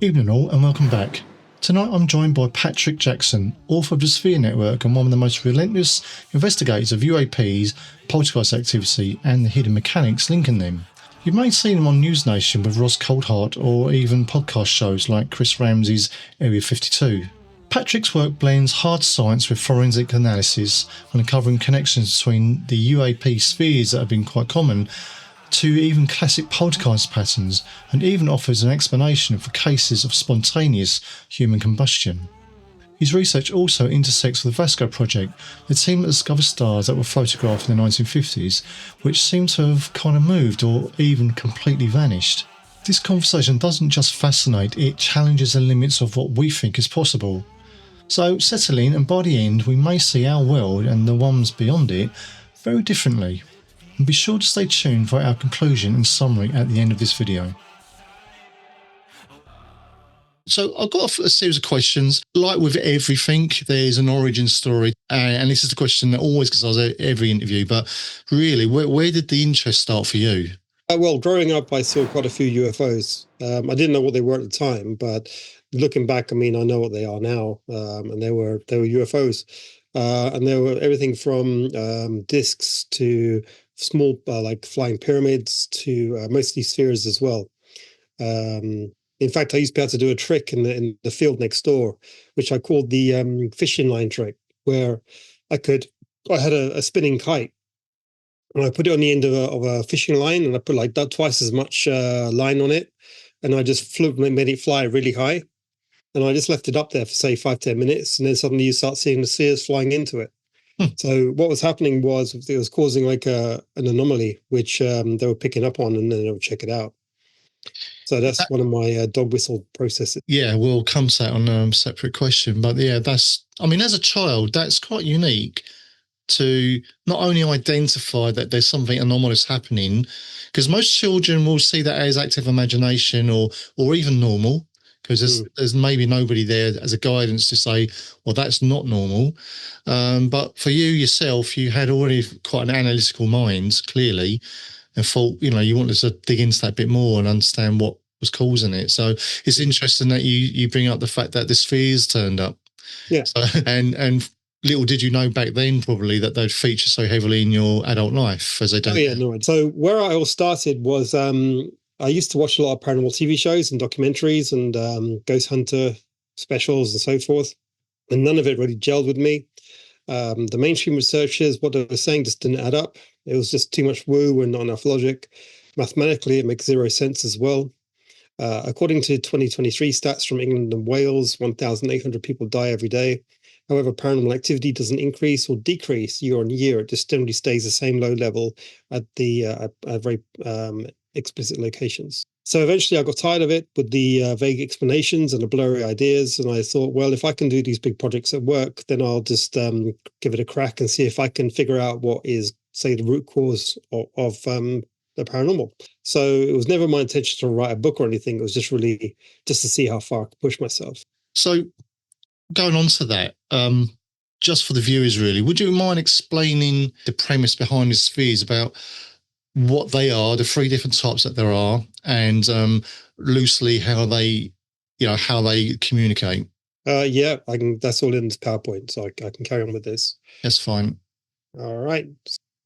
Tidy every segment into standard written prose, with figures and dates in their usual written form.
Evening all and welcome back. Tonight I'm joined by Patrick Jackson, author of the Sphere Network and one of the most relentless investigators of UAPs, poltergeist activity and the hidden mechanics linking them. You may have seen him on News Nation with Ross Coldheart or even podcast shows like Chris Ramsey's Area 52. Patrick's work blends hard science with forensic analysis, uncovering connections between the UAP spheres that have been quite common to even classic poltergeist patterns, and even offers an explanation for cases of spontaneous human combustion. His research also intersects with the VASCO Project, the team that discovered stars that were photographed in the 1950s, which seem to have kind of moved or even completely vanished. This conversation doesn't just fascinate, it challenges the limits of what we think is possible. So settle in, and by the end we may see our world and the ones beyond it very differently. And be sure to stay tuned for our conclusion and summary at the end of this video. So I've got a series of questions. Like with everything, there's an origin story. And this is the question that always gets asked at every interview. But really, where did the interest start for you? Well, growing up, I saw quite a few UFOs. I didn't know what they were at the time, but looking back, I mean, I know what they are now. And they were UFOs. And there were everything from discs to small, like flying pyramids, to mostly spheres as well. In fact, I used to be able to do a trick in the field next door, which I called the fishing line trick, where I had a spinning kite, and I put it on the end of a fishing line, and I put like twice as much line on it, and I just made it fly really high, and I just left it up there for say 5-10 minutes, and then suddenly you start seeing the spheres flying into it. So what was happening was it was causing like an anomaly, which they were picking up on, and then they would check it out. So that's one of my dog whistle processes. Yeah, we'll come to that on a separate question. But yeah, I mean, as a child, that's quite unique to not only identify that there's something anomalous happening, because most children will see that as active imagination or even normal, because there's maybe nobody there as a guidance to say, well, that's not normal. But for you yourself, you had already quite an analytical mind, clearly, and thought, you wanted to dig into that a bit more and understand what was causing it. So it's interesting that you bring up the fact that the spheres turned up. Yeah. So, and little did you know back then probably that they'd feature so heavily in your adult life as they do. Oh, yeah, no. So where I all started was I used to watch a lot of paranormal TV shows and documentaries and ghost hunter specials and so forth, and none of it really gelled with me. The mainstream researchers, what they were saying just didn't add up. It was just too much woo and not enough logic. Mathematically, it makes zero sense as well. According to 2023 stats from England and Wales, 1,800 people die every day. However, paranormal activity doesn't increase or decrease year on year. It just generally stays the same low level at the at very explicit locations. So eventually I got tired of it with the vague explanations and the blurry ideas. And I thought, well, if I can do these big projects at work, then I'll just give it a crack and see if I can figure out what is, say, the root cause of the paranormal. So it was never my intention to write a book or anything. It was just really just to see how far I could push myself. So going on to that, just for the viewers really, would you mind explaining the premise behind the spheres, about what they are, the three different types that there are, and loosely how they communicate? Yeah, I can. That's all in this PowerPoint, so I can carry on with this. That's fine. All right.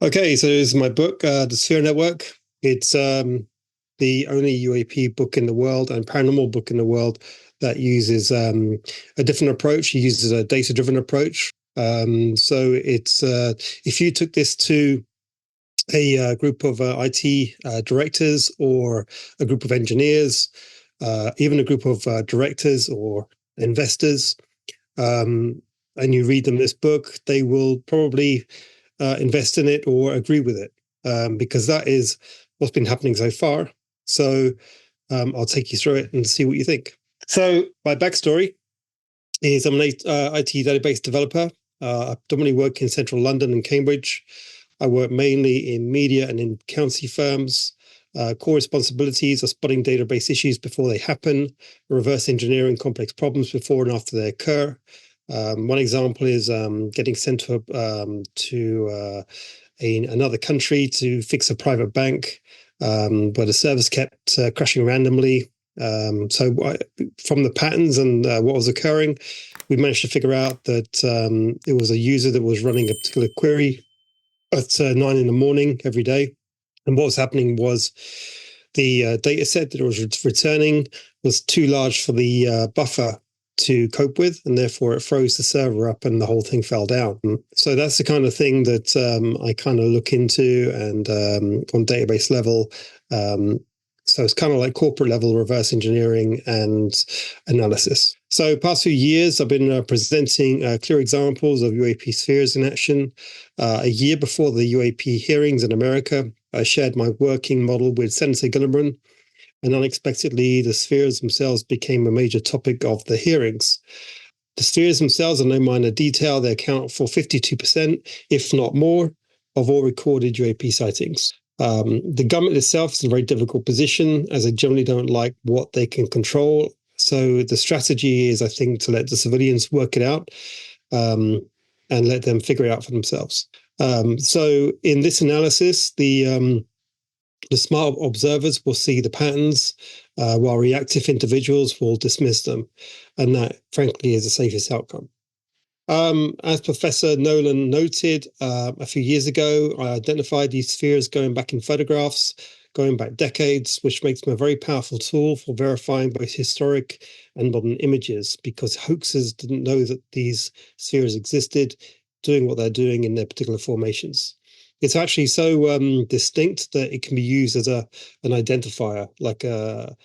Okay, so this is my book, The Sphere Network. It's the only UAP book in the world and paranormal book in the world that uses a different approach. It uses a data-driven approach. So it's if you took this to a group of IT directors or a group of engineers, even a group of directors or investors, and you read them this book, they will probably invest in it or agree with it, because that is what's been happening so far. So I'll take you through it and see what you think. So my backstory is I'm an IT database developer. I predominantly work in central London and Cambridge. I work mainly in media and in accountancy firms. Core responsibilities are spotting database issues before they happen, reverse engineering complex problems before and after they occur. One example is getting sent to another country to fix a private bank, where the servers kept crashing randomly. From the patterns and what was occurring, we managed to figure out that it was a user that was running a particular query at 9 in the morning every day. And what was happening was the data set that it was returning was too large for the buffer to cope with, and therefore it froze the server up and the whole thing fell down. So that's the kind of thing that I kind of look into, and on database level. So it's kind of like corporate level reverse engineering and analysis. So past few years, I've been presenting clear examples of UAP spheres in action. A year before the UAP hearings in America, I shared my working model with Senator Gillibrand, and unexpectedly, the spheres themselves became a major topic of the hearings. The spheres themselves are no minor detail. They account for 52%, if not more, of all recorded UAP sightings. The government itself is in a very difficult position, as they generally don't like what they can control. So the strategy is, I think, to let the civilians work it out and let them figure it out for themselves. So in this analysis, the smart observers will see the patterns, while reactive individuals will dismiss them. And that, frankly, is the safest outcome. As Professor Nolan noted a few years ago, I identified these spheres going back in photographs, going back decades, which makes them a very powerful tool for verifying both historic and modern images, because hoaxers didn't know that these spheres existed, doing what they're doing in their particular formations. It's actually so distinct that it can be used as an identifier, like it's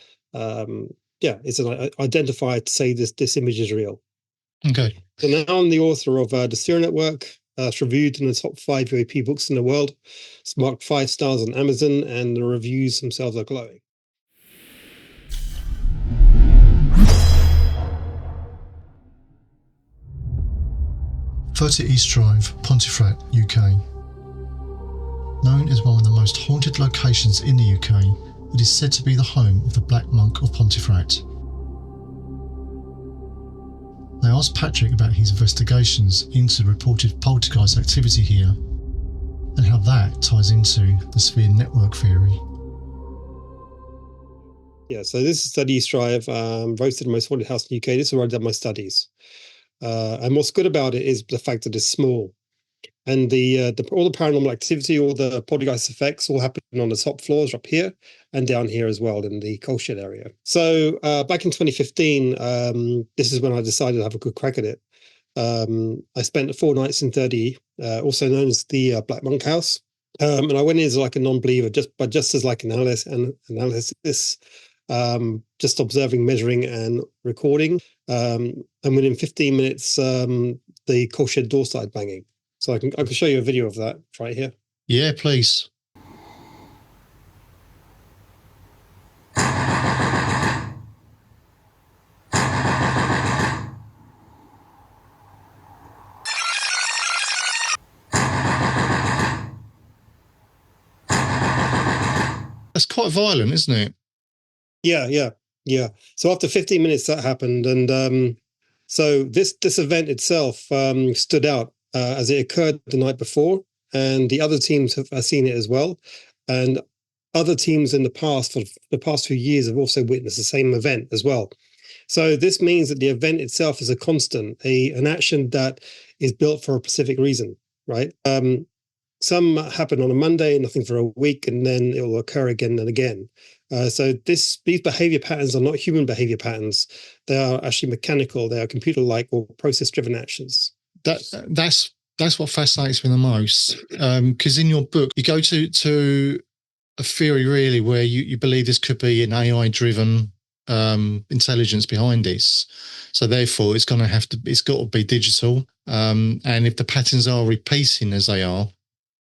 an identifier to say this image is real. Okay. So now I'm the author of the Sphere Network. It's reviewed in the top 5 UAP books in the world. It's marked 5 stars on Amazon, and the reviews themselves are glowing. East Drive, Pontefract, UK. Known as one of the most haunted locations in the UK, it is said to be the home of the Black Monk of Pontefract. I asked Patrick about his investigations into reported poltergeist activity here, and how that ties into the sphere network theory. Yeah, so this is Study East Drive, voted the most haunted house in the UK. This is where I did my studies. And what's good about it is the fact that it's small. And all the paranormal activity, all the poltergeist effects all happen on the top floors up here and down here as well in the coal shed area. So back in 2015, this is when I decided to have a good crack at it. I spent 4 nights in 30, also known as the Black Monk House. And I went in as like a non-believer, just as like an analysis, just observing, measuring, and recording. And within 15 minutes, the coal shed door started banging. So I can show you a video of that right here. Yeah, please. That's quite violent, isn't it? Yeah. So after 15 minutes, that happened, and so this event itself stood out as it occurred the night before, and the other teams have seen it as well, and other teams in the past, for the past few years, have also witnessed the same event as well. So this means that the event itself is a constant, an action that is built for a specific reason, right? Some happen on a Monday, nothing for a week, and then it will occur again and again. So these behavior patterns are not human behavior patterns. They are actually mechanical. They are computer-like or process-driven actions. That's what fascinates me the most. Because in your book, you go to a theory really where you believe this could be an AI-driven intelligence behind this. So therefore, it's got to be digital. And if the patterns are repeating as they are,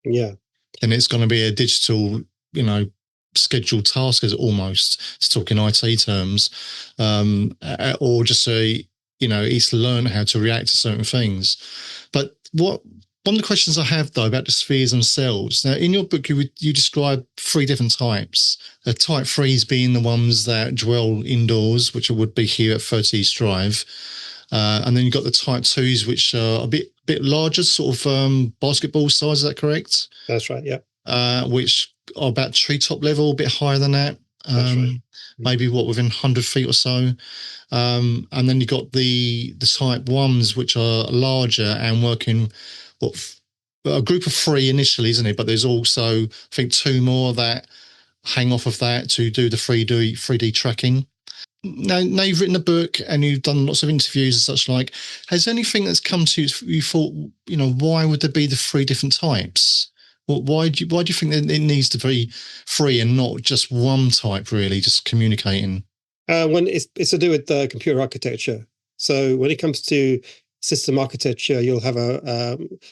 then it's going to be a digital, scheduled task, as almost, to talk in IT terms, or just say, it's learn how to react to certain things. But one of the questions I have, though, about the spheres themselves. Now, in your book, you describe 3 different types. Type 3s being the ones that dwell indoors, which would be here at 30 East Drive. And then you've got the type 2s, which are a bit larger, sort of basketball size. Is that correct? That's right, yeah. Which are about treetop level, a bit higher than that. That's right. maybe within 100 feet or so. And then you got the type ones, which are larger and working, a group of three initially, isn't it? But there's also, I think, two more that hang off of that to do the 3D tracking. Now you've written a book and you've done lots of interviews and such like. Has anything that's come to you thought, why would there be the three different types? Well, why do you think that it needs to be three and not just one type, really, just communicating? When it's to do with computer architecture. So when it comes to system architecture, you'll have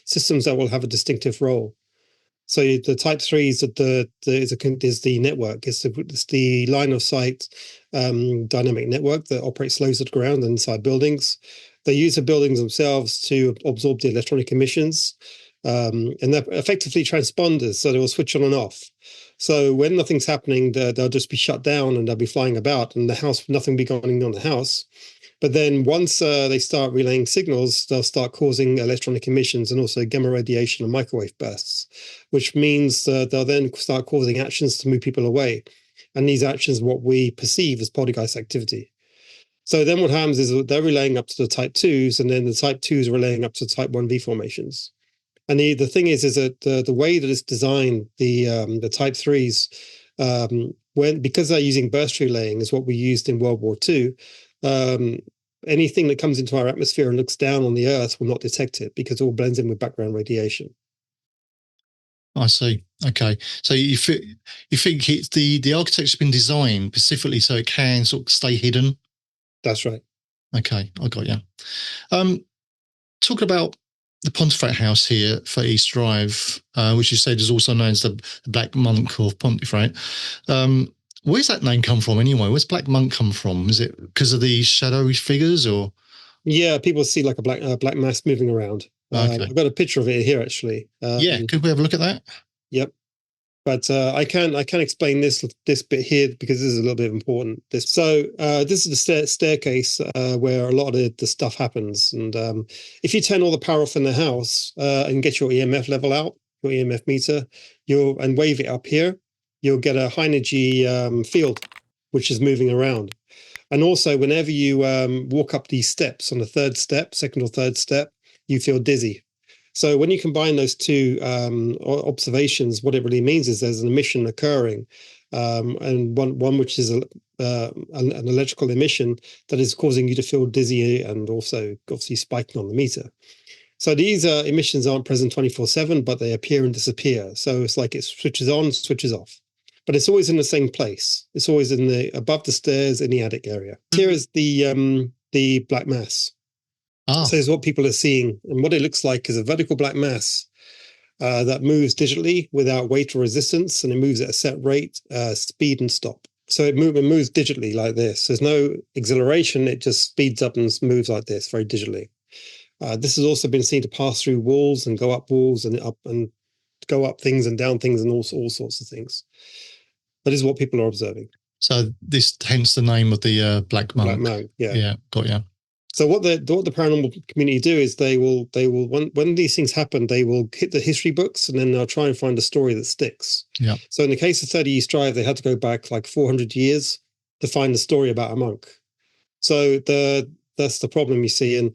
systems that will have a distinctive role. So the type threes is the network. It's the line of sight dynamic network that operates low to the ground and inside buildings. They use the buildings themselves to absorb the electronic emissions, and they're effectively transponders. So they will switch on and off. So when nothing's happening, they'll just be shut down and they'll be flying about, and nothing be going on in the house. But then once they start relaying signals, they'll start causing electronic emissions and also gamma radiation and microwave bursts, which means they'll then start causing actions to move people away. And these actions are what we perceive as poltergeist activity. So then what happens is they're relaying up to the type 2s, and then the type 2s are relaying up to type 1B formations. And the thing is that the way that it's designed, the type 3s, because they're using burst relaying is what we used in World War II, anything that comes into our atmosphere and looks down on the Earth will not detect it because it all blends in with background radiation. I see. Okay, so you think it's the architecture's been designed specifically so it can sort of stay hidden? That's right. Okay, I got you. Talking about the Pontefract House here for East Drive, which you said is also known as the Black Monk of Pontefract. Where's that name come from anyway? Where's Black Monk come from? Is it because of the shadowy figures, or? Yeah, people see like a black mass moving around. Okay. I've got a picture of it here actually. Yeah, could we have a look at that? Yep. But I can explain this bit here because this is a little bit important. This is the staircase where a lot of the stuff happens. And if you turn all the power off in the house and get your EMF level out, your EMF meter, and wave it up here, you'll get a high energy field which is moving around. And also, whenever you walk up these steps on the second or third step, you feel dizzy. So when you combine those two observations, what it really means is there's an emission occurring, and one which is an electrical emission that is causing you to feel dizzy and also obviously spiking on the meter. So these emissions aren't present 24/7, but they appear and disappear. So it's like it switches on, switches off. But it's always in the same place. It's always above the stairs in the attic area. Here is the black mass. So this is what people are seeing. And what it looks like is a vertical black mass that moves digitally without weight or resistance, and it moves at a set rate, speed and stop. So it moves digitally like this. There's no acceleration. It just speeds up and moves like this very digitally. This has also been seen to pass through walls and go up walls and go up things and down things and all sorts of things. That is what people are observing. So this hence the name of the Black Monk. Black Monk, yeah. Yeah, got you. So what the paranormal community do is they will when these things happen, they will hit the history books and then they'll try and find a story that sticks. Yeah. So in the case of 30 East Drive, they had to go back like 400 years to find the story about a monk. So that's the problem you see, and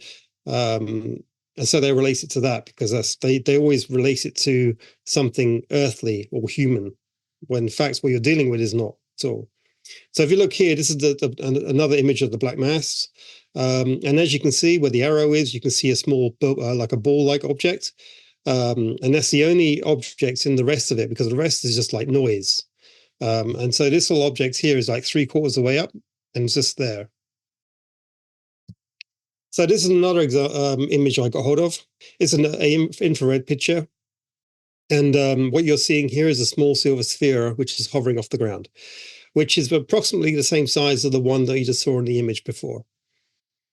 so they relate it to that because they always relate it to something earthly or human, when in fact what you're dealing with is not at all. So if you look here, this is another image of the black mass. And as you can see where the arrow is, you can see a small, like a ball-like object. And that's the only object in the rest of it because the rest is just like noise. And so this little object here is like 3/4 of the way up and it's just there. So this is another image I got hold of. It's an infrared picture. And what you're seeing here is a small silver sphere which is hovering off the ground, which is approximately the same size as the one that you just saw in the image before.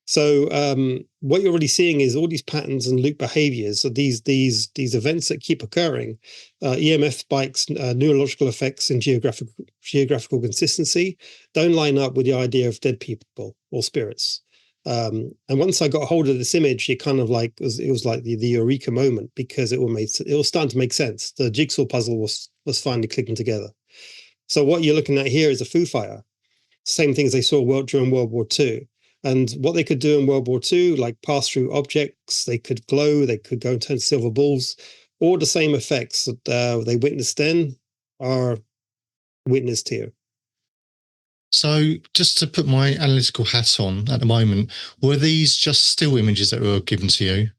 So what you're really seeing is all these patterns and loop behaviors of these events that keep occurring, EMF spikes, neurological effects, and geographical consistency don't line up with the idea of dead people or spirits. And once I got a hold of this image, it kind of like it was like the eureka moment because it was starting to make sense. The jigsaw puzzle was finally clicking together. So what you're looking at here is a foo fire. Same things they saw during World War II. And what they could do in World War II, like pass through objects, they could glow, they could go and turn silver balls. All the same effects that they witnessed then are witnessed here. So just to put my analytical hat on at the moment, were these just still images that were given to you?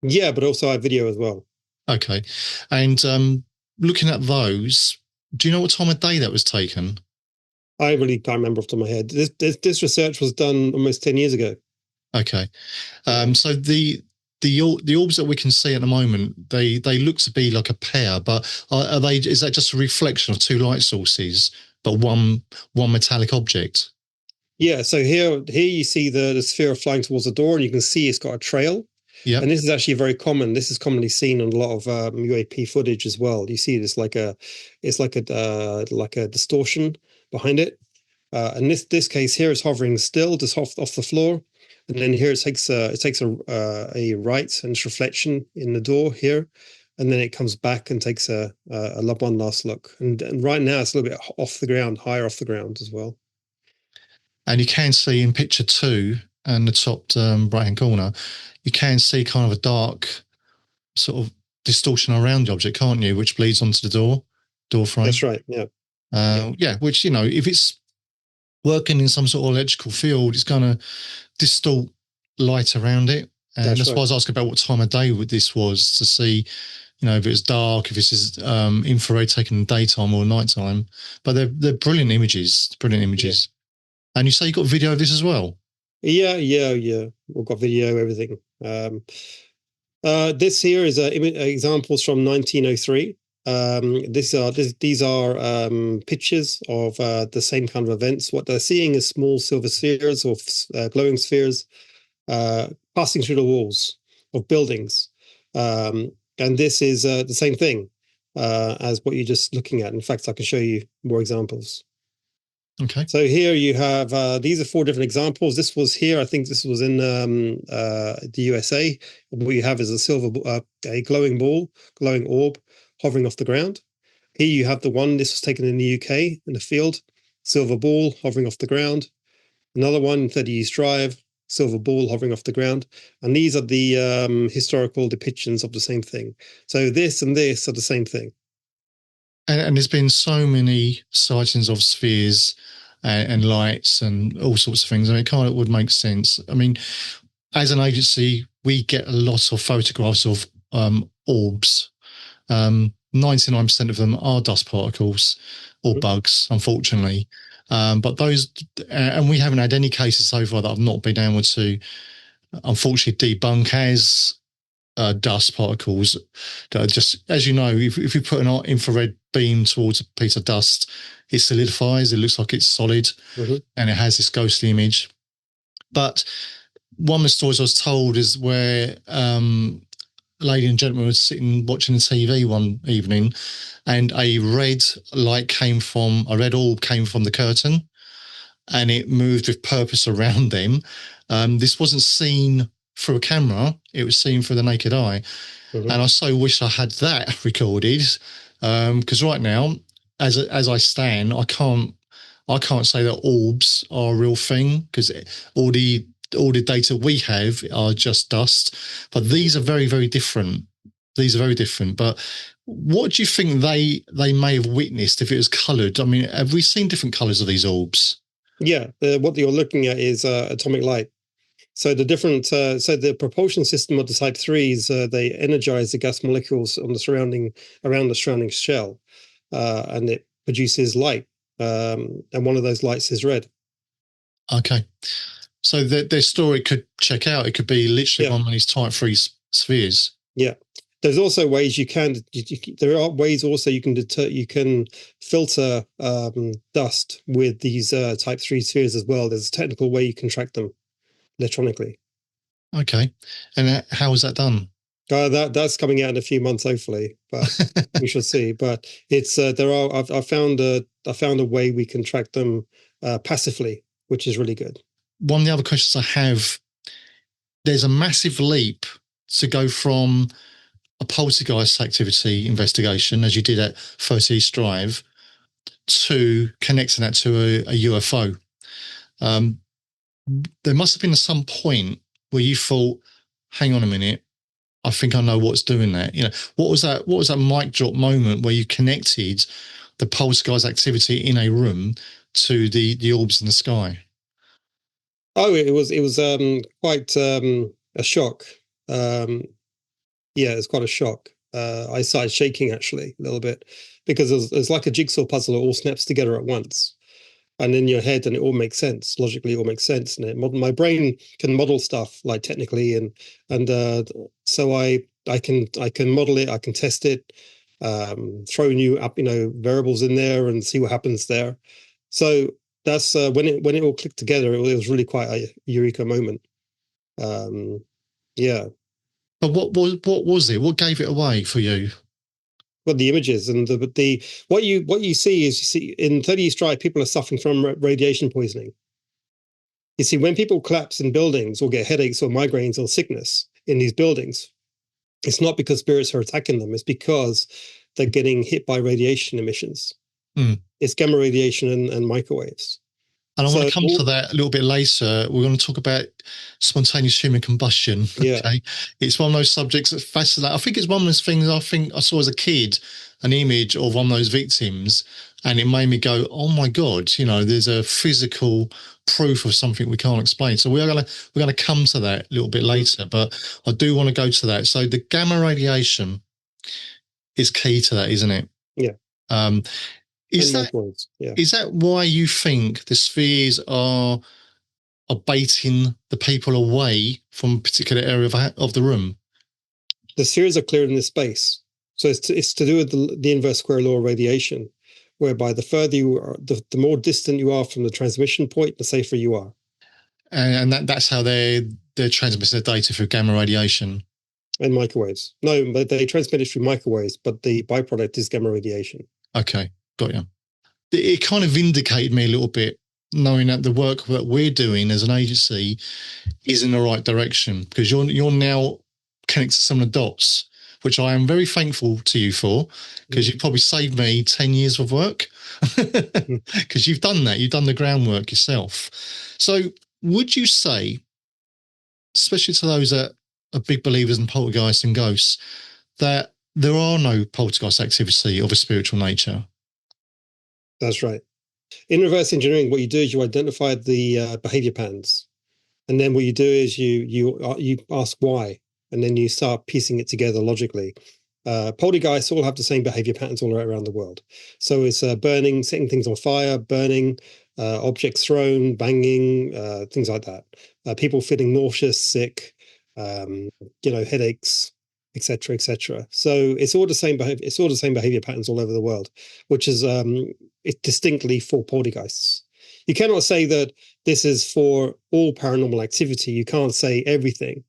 Yeah, but also I have video as well. Okay. And looking at those, do you know what time of day that was taken? I really can't remember off the top of my head. This research was done almost 10 years ago. Okay. So the orbs that we can see at the moment, they look to be like a pair, but are they? Is that just a reflection of two light sources, but one metallic object? Yeah, so here you see the sphere flying towards the door, and you can see it's got a trail. Yeah. And this is actually very common. This is commonly seen on a lot of UAP footage as well. You see this like a distortion behind it. And this case here is hovering still, just off the floor, and then here it takes a right and its reflection in the door here, and then it comes back and takes a one last look. And right now it's a little bit off the ground, higher off the ground as well. And you can see in picture 2 and the top right hand corner, you can see kind of a dark sort of distortion around the object, can't you? Which bleeds onto the door frame. That's right. Yeah. Yeah. Which, you know, if it's working in some sort of electrical field, it's going to distort light around it. And that's why I was asking about what time of day this was, to see, you know, if it was dark, if this is infrared taken in daytime or nighttime. But they're brilliant images. Brilliant images. Yeah. And you say you got video of this as well? Yeah. We've got video, everything. This here is examples from 1903. These are pictures of the same kind of events. What they're seeing is small silver spheres or glowing spheres passing through the walls of buildings. And this is the same thing as what you're just looking at. In fact, I can show you more examples. Okay. So here you have, these are 4 different examples. This was here, I think this was in the USA. What you have is a glowing orb hovering off the ground. Here you have the one, this was taken in the UK in the field, silver ball hovering off the ground. Another one, 30 East Drive, silver ball hovering off the ground. And these are the historical depictions of the same thing. So this and this are the same thing. And there's been so many sightings of spheres and lights and all sorts of things. I mean, it kind of would make sense. I mean, as an agency, we get a lot of photographs of orbs. 99% of them are dust particles or bugs, unfortunately. But those, and we haven't had any cases so far that I've not been able to, unfortunately, debunk as dust particles that are just, as you know, if you put an infrared beam towards a piece of dust, it solidifies, it looks like it's solid, and it has this ghostly image. But one of the stories I was told is where a lady and gentleman was sitting watching the TV one evening, and a red orb came from the curtain, and it moved with purpose around them. This wasn't seen through a camera, it was seen through the naked eye. And I so wish I had that recorded, because right now, as I stand, I can't say that orbs are a real thing, because all the data we have are just dust. But these are very, very different. These are very different. But what do you think they may have witnessed if it was coloured? I mean, have we seen different colours of these orbs? Yeah, what you're looking at is atomic light. So the different, so the propulsion system of the Type 3s, they energize the gas molecules on around the surrounding shell, and it produces light. And one of those lights is red. Okay. So their story could check out. It could be literally one of these Type 3 spheres. Yeah. There's also ways there are ways also you can filter dust with these Type 3 spheres as well. There's a technical way you can track them electronically. Okay. And how is that done? That's coming out in a few months, hopefully, but we shall see. But it's I found a way we can track them passively, which is really good. One of the other questions I have, there's a massive leap to go from a poltergeist activity investigation, as you did at 30 East Drive, to connecting that to a UFO. There must have been some point where you thought, hang on a minute, I think I know what's doing that. What was that mic drop moment where you connected the poltergeist activity in a room to the orbs in the sky? Oh, it was quite a shock. Yeah, it's quite a shock. I started shaking actually a little bit because it's like a jigsaw puzzle. It all snaps together at once, and in your head, and it all makes sense logically. It all makes sense, and my brain can model stuff like technically, and so I can model it. I can test it, throw new up variables in there, and see what happens there. So that's when it all clicked together. It was really quite a eureka moment. Yeah. But what was it? What gave it away for you? Well, the images and the what you see is, you see in 30 Strike, people are suffering from radiation poisoning. You see, when people collapse in buildings or get headaches or migraines or sickness in these buildings, it's not because spirits are attacking them. It's because they're getting hit by radiation emissions. It's gamma radiation and microwaves. And I want to come to that a little bit later. We're going to talk about spontaneous human combustion. Yeah. Okay. It's one of those subjects that fascinate. I think it's one of those things I think I saw as a kid, an image of one of those victims, and it made me go, oh my God, there's a physical proof of something we can't explain. So we're going to come to that a little bit later, but I do want to go to that. So the gamma radiation is key to that, isn't it? Yeah. Is that why you think the spheres are baiting the people away from a particular area of the room? The spheres are clearing the space. So it's to do with the inverse square law of radiation, whereby the further you are, the more distant you are from the transmission point, the safer you are. And that's how they're transmitting their data through gamma radiation. And microwaves. No, but they transmit it through microwaves, but the byproduct is gamma radiation. Okay, got you. It kind of vindicated me a little bit, knowing that the work that we're doing as an agency is in the right direction, because you're now connected to some of the dots, which I am very thankful to you for, because you've probably saved me 10 years of work, because you've done that. You've done the groundwork yourself. So would you say, especially to those that are big believers in poltergeists and ghosts, that there are no poltergeist activity of a spiritual nature? That's right. In reverse engineering, what you do is you identify the behavior patterns, and then what you do is you ask why, and then you start piecing it together logically. Poltergeists all have the same behavior patterns all around the world. So it's burning, setting things on fire, burning, objects thrown, banging, things like that. People feeling nauseous, sick, headaches, etc., etc. So it's all the same behavior. It's all the same behavior patterns all over the world, which is it's distinctly for poltergeists. You cannot say that this is for all paranormal activity. You can't say everything,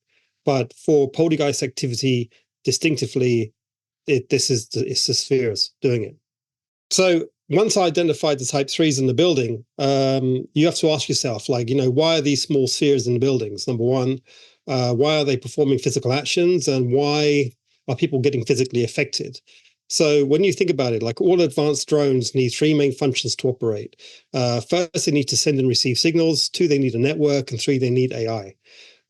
but for poltergeist activity, distinctively, it's the spheres doing it. So once I identified the type 3s in the building, you have to ask yourself, why are these small spheres in the buildings? Number one, why are they performing physical actions, and why are people getting physically affected? So when you think about it, like all advanced drones need 3 main functions to operate. First, they need to send and receive signals. 2, they need a network. And 3, they need AI.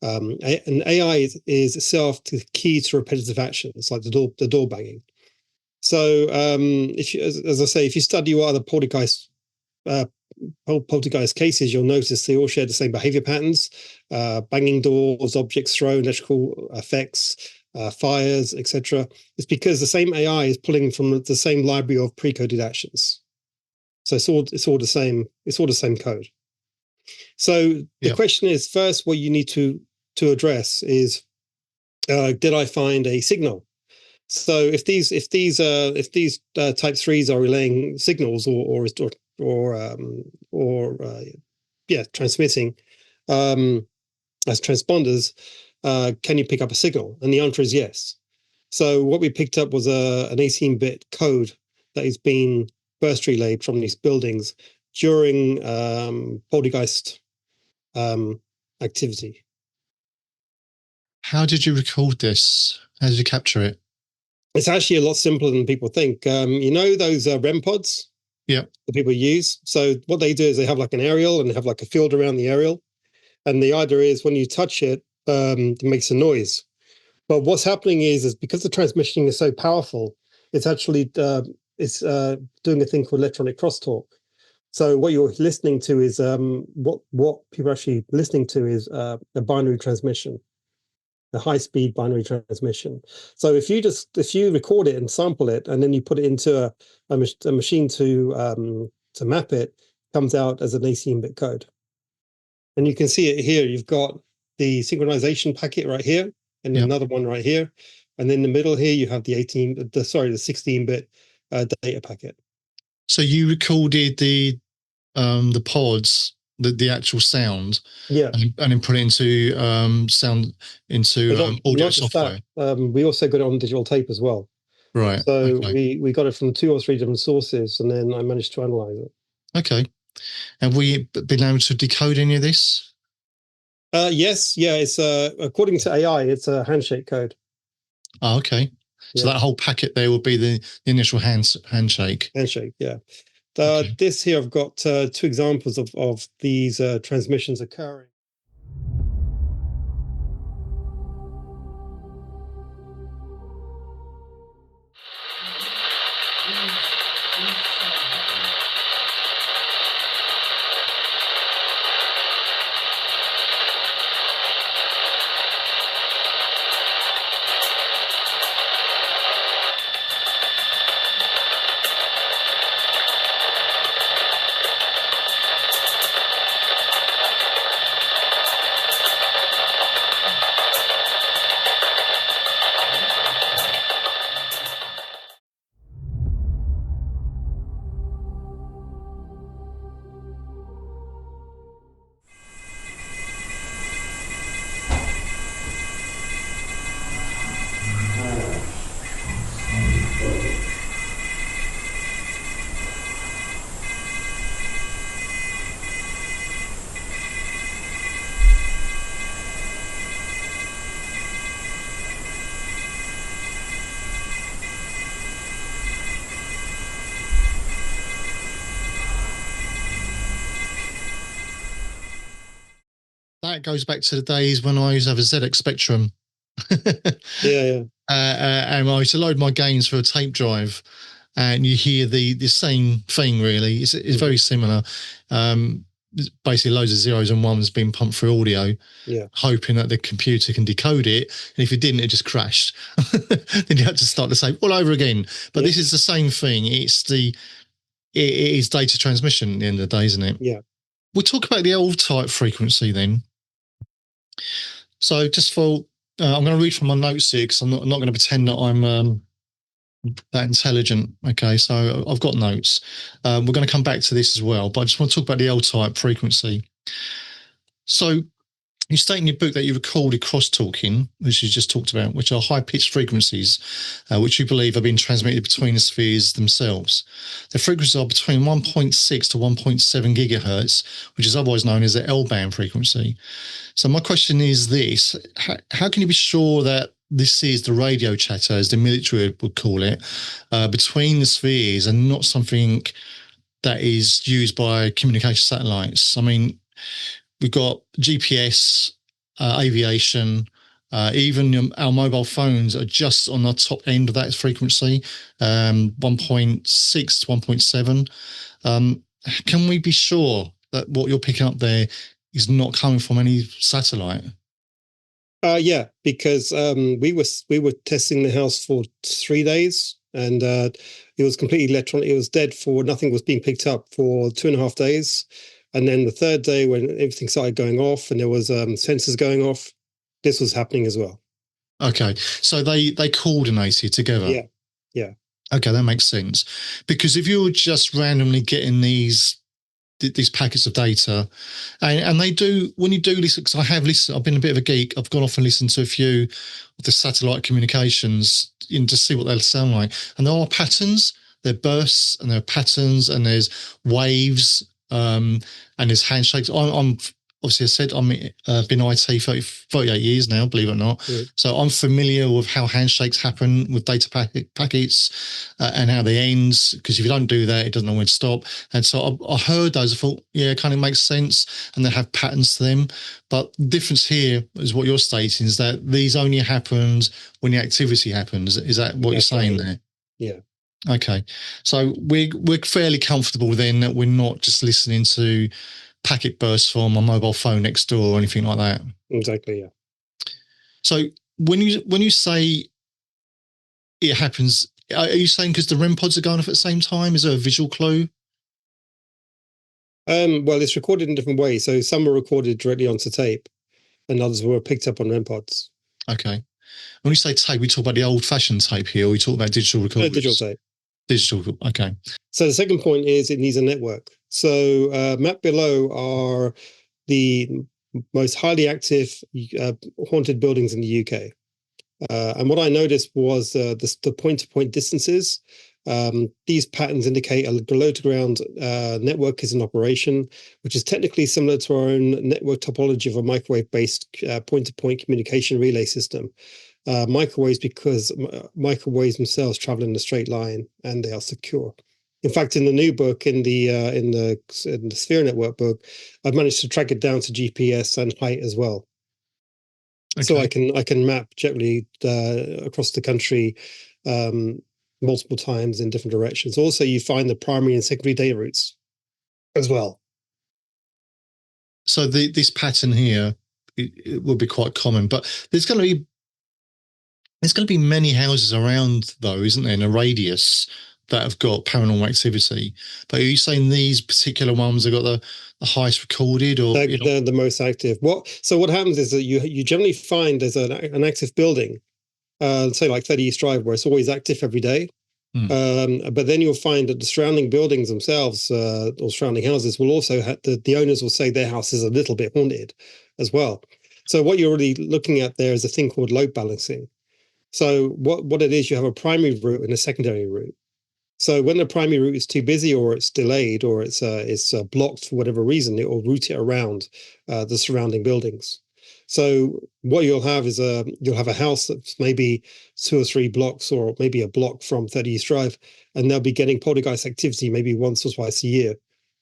And AI is itself the key to repetitive actions, like the door banging. So if you, as I say, if you study what other poltergeist cases, you'll notice they all share the same behavior patterns: banging doors, objects thrown, electrical effects, fires, etc. It's because the same AI is pulling from the same library of pre-coded actions. So it's all the same. It's all the same code. So the question is, first, what you need to address is, did I find a signal? So if these type 3s are relaying signals or transmitting as transponders, can you pick up a signal? And the answer is yes. So what we picked up was an 18-bit code that is being burst relayed from these buildings during poltergeist activity. How did you record this? How did you capture it? It's actually a lot simpler than people think. You know those REM pods? Yeah. that people use. So what they do is they have like an aerial and they have like a field around the aerial. And the idea is when you touch it, it makes a noise. But what's happening is because the transmission is so powerful, it's actually doing a thing called electronic crosstalk. So what you're listening to is what people are actually listening to is a binary transmission, a high-speed binary transmission. So if you record it and sample it, and then you put it into a machine to map it, comes out as an 18-bit code. And you can see it here. You've got the synchronization packet right here, and another one right here, and in the middle here you have the 16-bit data packet. So you recorded the pods, the actual sound, and then put it into sound into audio software. We also got it on digital tape as well. Right. So we got it from 2 or 3 different sources, and then I managed to analyze it. Okay. Have we been able to decode any of this? Yes. Yeah. It's according to AI, it's a handshake code. Oh, okay. So that whole packet there will be the initial handshake. Handshake. Yeah. This here, I've got 2 examples of these transmissions occurring. That goes back to the days when I used to have a ZX Spectrum. Yeah. And I used to load my games through a tape drive, and you hear the same thing. Really, it's very similar. Basically, loads of zeros and ones being pumped through audio, hoping that the computer can decode it. And if it didn't, it just crashed. Then you had to start the same all over again. But this is the same thing. It is data transmission at the end of the day, isn't it? Yeah. We'll talk about the L-type frequency then. So just for, I'm going to read from my notes here because I'm not going to pretend that I'm that intelligent. Okay, so I've got notes. We're going to come back to this as well, but I just want to talk about the L-type frequency. So you state in your book that you recorded crosstalking, which you just talked about, which are high-pitched frequencies, which you believe are being transmitted between the spheres themselves. The frequencies are between 1.6 to 1.7 gigahertz, which is otherwise known as the L-band frequency. So my question is this: how can you be sure that this is the radio chatter, as the military would call it, between the spheres and not something that is used by communication satellites? I mean, we've got GPS, aviation, even our mobile phones are just on the top end of that frequency, 1.6 to 1.7. Can we be sure that what you're picking up there is not coming from any satellite? Yeah, because we were testing the house for 3 days, and it was completely electronic. It was dead for nothing was being picked up for 2.5 days. And then the 3rd day, when everything started going off and there was sensors going off, this was happening as well. Okay, so they coordinated together. Yeah. Okay, that makes sense. Because if you're just randomly getting these packets of data, and they do, when you do listen, because I have listened, I've been a bit of a geek. I've gone off and listened to a few of the satellite communications to see what they'll sound like, and there are patterns. There are bursts, and there are patterns, and there's waves. And there's handshakes. I'm obviously I said I've been IT 38 years now, believe it or not. Mm. So I'm familiar with how handshakes happen with data packets and how they end. Because if you don't do that, it doesn't know when to stop. And so I heard those. I thought, yeah, it kind of makes sense. And they have patterns to them. But the difference here is what you're stating is that these only happens when the activity happens. Is that what you're saying there? Yeah. Okay. So we're fairly comfortable then that we're not just listening to packet bursts from a mobile phone next door or anything like that. Exactly. Yeah. So when you say it happens, are you saying because the REM pods are going off at the same time? Is there a visual clue? Well, it's recorded in different ways. So some were recorded directly onto tape, and others were picked up on REM pods. Okay. When you say tape, we talk about the old-fashioned tape here, or we talk about digital recorders? Digital tape. Digital. Okay. So the second point is it needs a network. So mapped below are the most highly active haunted buildings in the UK. And what I noticed was the point-to-point distances. These patterns indicate a below-to-ground network is in operation, which is technically similar to our own network topology of a microwave-based point-to-point communication relay system. Microwaves because microwaves themselves travel in a straight line and they are secure. In fact, in the new book, in the Sphere Network book, I've managed to track it down to GPS and height as well. Okay. So I can map generally across the country multiple times in different directions. Also, you find the primary and secondary data routes as well. So this pattern here it will be quite common, but there's going to be many houses around though, isn't there, in a radius that have got paranormal activity. But are you saying these particular ones have got the highest recorded, or they're the most active? So what happens is that you generally find there's an active building, say like 30 East Drive, where it's always active every day. But then you'll find that the surrounding buildings themselves, or surrounding houses, will also have the owners will say their house is a little bit haunted as well. So what you're really looking at there is a thing called load balancing. So what it is, you have a primary route and a secondary route. So when the primary route is too busy, or it's delayed, or it's blocked for whatever reason, it will route it around the surrounding buildings. So what you'll have is you'll have a house that's maybe 2 or 3 blocks, or maybe a block from 30 East Drive, and they'll be getting poltergeist activity maybe once or twice a year,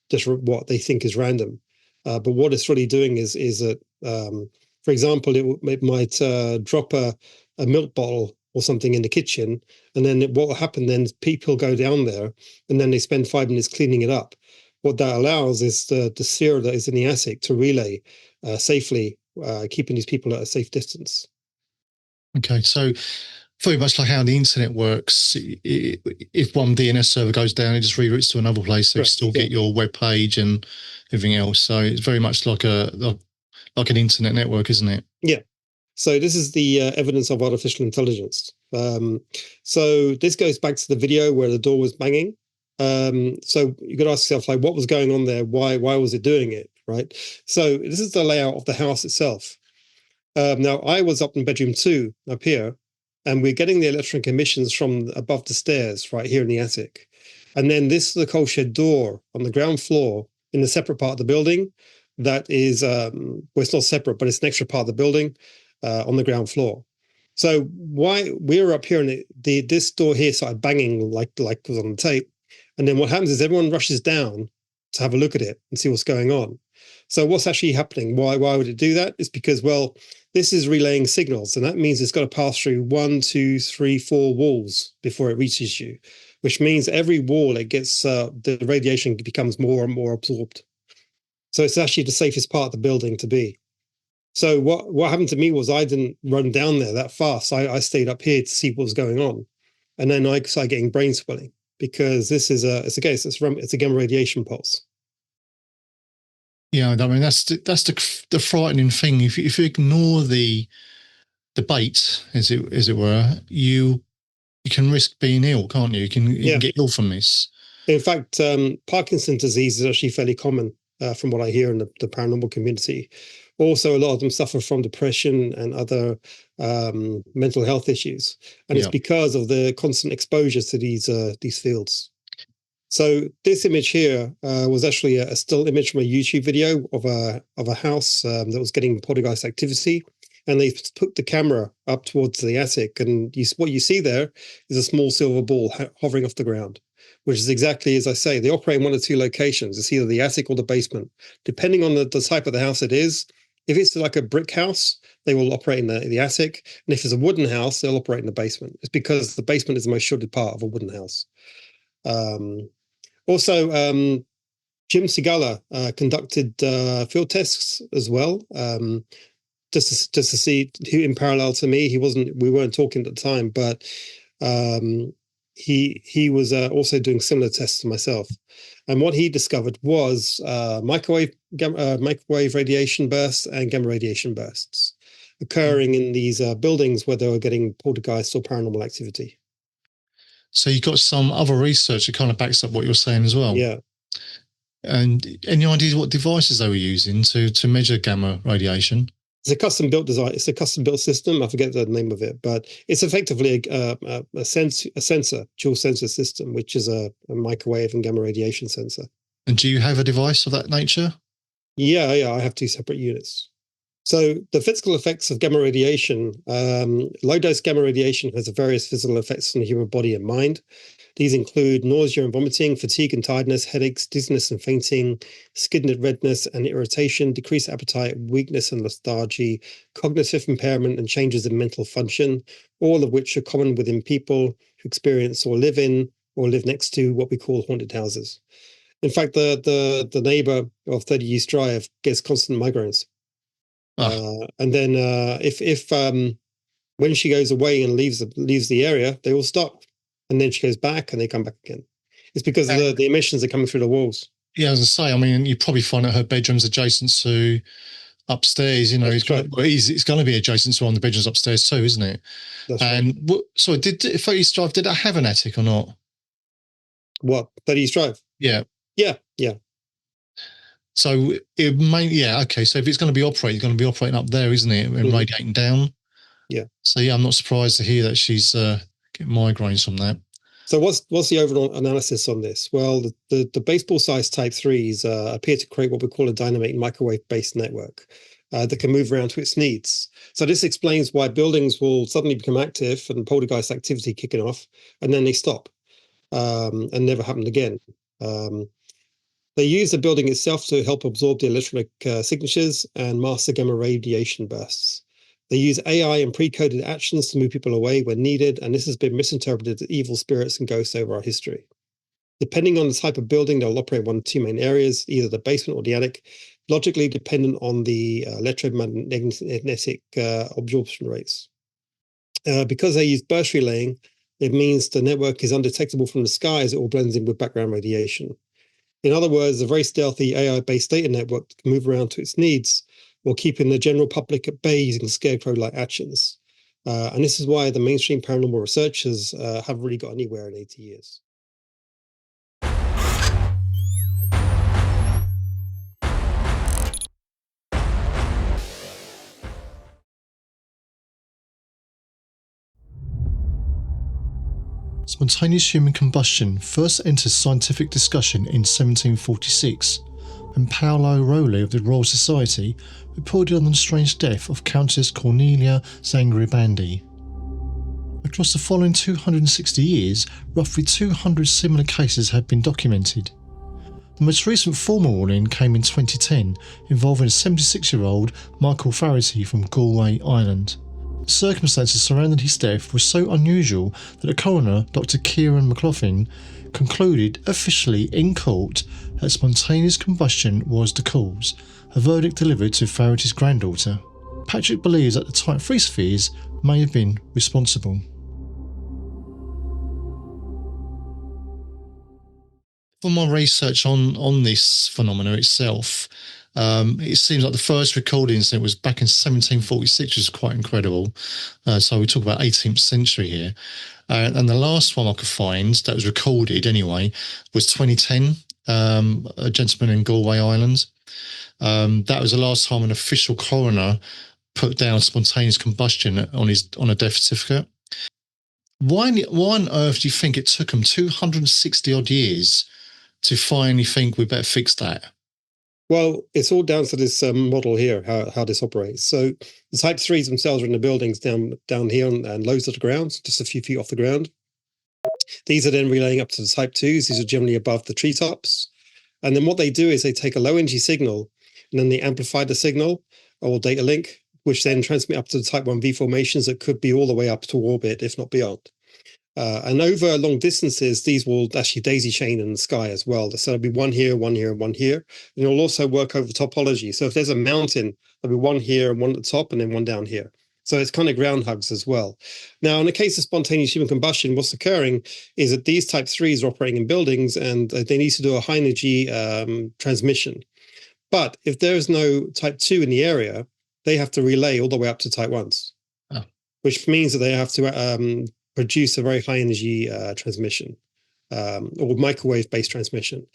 just what they think is random. But what it's really doing is that, for example, it might drop a milk bottle or something in the kitchen, and then what will happen then is people go down there and then they spend 5 minutes cleaning it up. What that allows is the sphere that is in the attic to relay safely, keeping these people at a safe distance. Okay, so very much like how the internet works, if one DNS server goes down, it just reroutes to another place, so you still get your web page and everything else. So it's very much like an internet network, isn't it? Yeah. So this is the evidence of artificial intelligence. So this goes back to the video where the door was banging. So you got to ask yourself, like, what was going on there? Why was it doing it? Right. So this is the layout of the house itself. Now I was up in bedroom 2 up here, and we're getting the electric emissions from above the stairs right here in the attic. And then this is the coal shed door on the ground floor in a separate part of the building. That is, well, it's not separate, but it's an extra part of the building. On the ground floor. So why we were up here, and this door here started banging like was on the tape, and then what happens is everyone rushes down to have a look at it and see what's going on. So what's actually happening? Why would it do that? It's because, well, this is relaying signals, and that means it's got to pass through 1, 2, 3, 4 walls before it reaches you, which means every wall it gets the radiation becomes more and more absorbed. So it's actually the safest part of the building to be. So what happened to me was I didn't run down there that fast. I stayed up here to see what was going on, and then I started getting brain swelling because this is it's a gamma radiation pulse. Yeah, I mean that's the frightening thing. If you ignore the bait, as it were, you can risk being ill, can't you? You can get ill from this. In fact, Parkinson's disease is actually fairly common from what I hear in the paranormal community. Also, a lot of them suffer from depression and other mental health issues, and it's because of the constant exposure to these fields. So this image here was actually a still image from a YouTube video of a house that was getting poltergeist activity, and they put the camera up towards the attic, and what you see there is a small silver ball hovering off the ground, which is exactly as I say. They operate in one of two locations. It's either the attic or the basement, depending on the type of the house it is. If it's like a brick house, they will operate in the attic, and if it's a wooden house, they'll operate in the basement. It's because the basement is the most shielded part of a wooden house. Also, Jim Segala conducted field tests as well, just to see who, in parallel to me. We weren't talking at the time, but he was also doing similar tests to myself. And what he discovered was microwave radiation bursts and gamma radiation bursts occurring in these buildings where they were getting poltergeist or paranormal activity. So you've got some other research that kind of backs up what you're saying as well. Yeah. And any ideas what devices they were using to measure gamma radiation? It's a custom built design. It's a custom built system. I forget the name of it, but it's effectively a sensor, dual sensor system, which is a microwave and gamma radiation sensor. And do you have a device of that nature? Yeah. I have two separate units. So the physical effects of gamma radiation, low dose gamma radiation has various physical effects on the human body and mind. These include nausea and vomiting, fatigue and tiredness, headaches, dizziness and fainting, skin redness and irritation, decreased appetite, weakness and lethargy, cognitive impairment, and changes in mental function, all of which are common within people who experience or live in or live next to what we call haunted houses. In fact, the neighbor of 30 East Drive gets constant migraines. And then if when she goes away and leaves the area, they all stop. And then she goes back and they come back again. It's because the emissions are coming through the walls. Yeah, I was going to say, I mean, you probably find that her bedroom's adjacent to upstairs, you know, it's going to be adjacent to one of the bedrooms upstairs too, isn't it? That's and right. So did 30 East Drive, did it have an attic or not? What, 30 East Drive? Yeah. Yeah. So it may, okay. So if it's going to be operating up there, isn't it? And radiating down. Yeah. So yeah, I'm not surprised to hear that she's getting migraines from that. So what's the overall analysis on this? Well, the baseball-sized Type 3s appear to create what we call a dynamic microwave-based network that can move around to its needs. So this explains why buildings will suddenly become active and poltergeist activity kicking off, and then they stop and never happen again. They use the building itself to help absorb the electronic signatures and mask the gamma radiation bursts. They use AI and pre-coded actions to move people away when needed, and this has been misinterpreted as evil spirits and ghosts over our history. Depending on the type of building, they'll operate one of two main areas, either the basement or the attic, logically dependent on the electromagnetic absorption rates. Because they use burst relaying, it means the network is undetectable from the sky as it all blends in with background radiation. In other words, a very stealthy AI-based data network can move around to its needs while keeping the general public at bay using scarecrow-like actions. And this is why the mainstream paranormal researchers haven't really got anywhere in 80 years. Spontaneous human combustion first enters scientific discussion in 1746, when Paolo Rowley of the Royal Society reported on the strange death of Countess Cornelia Zangaribandi. Across the following 260 years, roughly 200 similar cases have been documented. The most recent formal warning came in 2010, involving a 76-year-old Michael Faraday from Galway, Ireland. The circumstances surrounding his death were so unusual that the coroner, Dr. Kieran McLaughlin, concluded officially in court that spontaneous combustion was the cause, a verdict delivered to Faraday's granddaughter. Patrick believes that the Type 3 spheres may have been responsible. For my research on this phenomena itself, it seems like the first recorded incident was back in 1746, which is quite incredible. So we talk about 18th century here. And the last one I could find that was recorded anyway was 2010, a gentleman in Galway, Ireland. That was the last time an official coroner put down spontaneous combustion on a death certificate. Why on earth do you think it took them 260 odd years to finally think we better fix that? Well, it's all down to this model here, how this operates. So the type 3s themselves are in the buildings down here and low to the ground, just a few feet off the ground. These are then relaying up to the type 2s. These are generally above the treetops. And then what they do is they take a low energy signal and then they amplify the signal or data link, which then transmit up to the type 1V formations that could be all the way up to orbit, if not beyond. And over long distances, these will actually daisy chain in the sky as well. So there'll be one here, one here, and one here. And it'll also work over topology. So if there's a mountain, there'll be one here and one at the top and then one down here. So it's kind of ground hugs as well. Now, in the case of spontaneous human combustion, what's occurring is that these type 3s are operating in buildings and they need to do a high energy transmission. But if there is no type 2 in the area, they have to relay all the way up to type 1s, which means that they have to produce a very high energy transmission or microwave based transmission.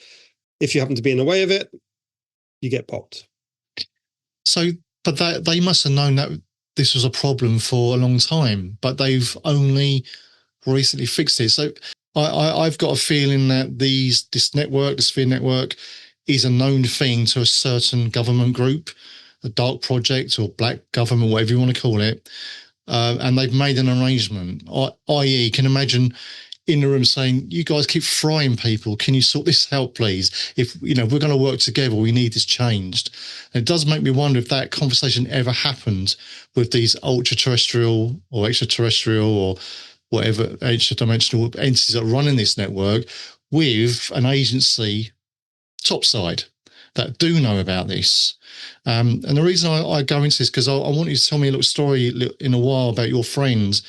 If you happen to be in the way of it, you get popped. So, but they must have known that this was a problem for a long time, but they've only recently fixed it. So I've got a feeling that this network, the Sphere network, is a known thing to a certain government group, a dark project or black government, whatever you want to call it. And they've made an arrangement, i.e. can imagine in the room saying, you guys keep frying people. Can you sort this out, please? If we're going to work together, we need this changed. And it does make me wonder if that conversation ever happened with these ultra-terrestrial or extraterrestrial or whatever extra-dimensional entities that are running this network with an agency topside that do know about this. And the reason I go into this, because I want you to tell me a little story in a while about your friends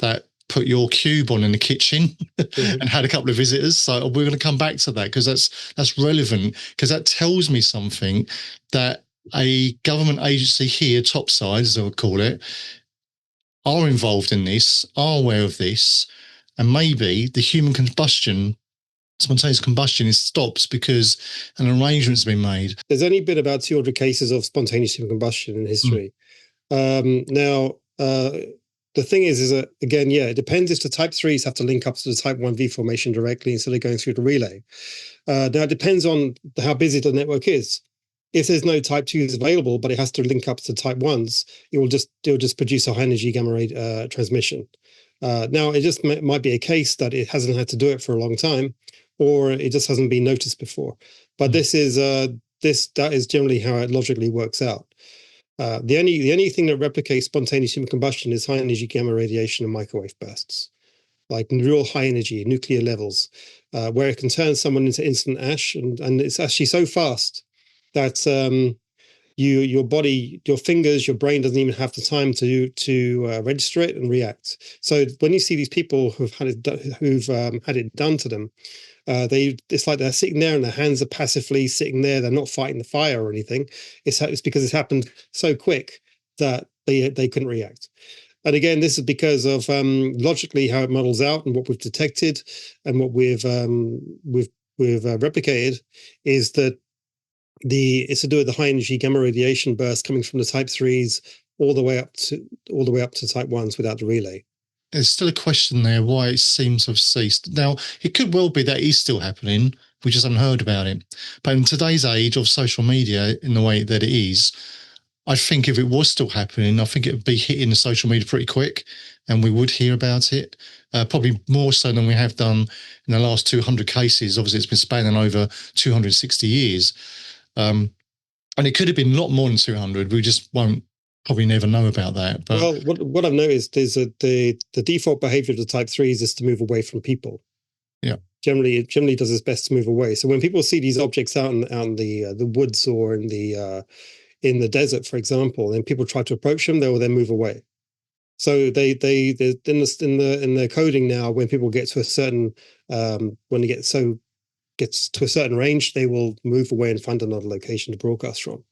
that put your cube on in the kitchen and had a couple of visitors. So we're going to come back to that because that's relevant, because that tells me something that a government agency here, topside, as I would call it, are involved in this, are aware of this, and maybe the human combustion, spontaneous combustion, stops because an arrangement's been made. There's only been about 200 cases of spontaneous human combustion in history. Now, the thing is that, again, it depends if the type 3s have to link up to the type 1V formation directly instead of going through the relay. Now, it depends on how busy the network is. If there's no type 2s available, but it has to link up to type 1s, it will just produce a high energy gamma ray transmission. Now, it just might be a case that it hasn't had to do it for a long time, or it just hasn't been noticed before. But that is generally how it logically works out. The only thing that replicates spontaneous human combustion is high energy gamma radiation and microwave bursts, like real high energy nuclear levels, where it can turn someone into instant ash, and it's actually so fast that your body, your fingers, your brain doesn't even have the time to register it and react. So when you see these people who've had it done to them, it's like they're sitting there and their hands are passively sitting there. They're not fighting the fire or anything. It's because it's happened so quick that they couldn't react. And again, this is because of logically how it models out and what we've detected and what we've replicated is that it's to do with the high energy gamma radiation burst coming from the type 3s all the way up to type 1s without the relay. There's still a question there why it seems to have ceased. Now, it could well be that is still happening. We just haven't heard about it. But in today's age of social media, in the way that it is, I think if it was still happening, I think it would be hitting the social media pretty quick and we would hear about it, probably more so than we have done in the last 200 cases. Obviously, it's been spanning over 260 years. And it could have been a lot more than 200. We just won't probably never know about that. But well, what I've noticed is that the default behavior of the type 3s is to move away from people. Yeah. Generally, it generally does its best to move away. So when people see these objects out in the woods or in the desert, for example, and people try to approach them, they will then move away. So they in the coding now, when people get to a certain when they gets to a certain range, they will move away and find another location to broadcast from.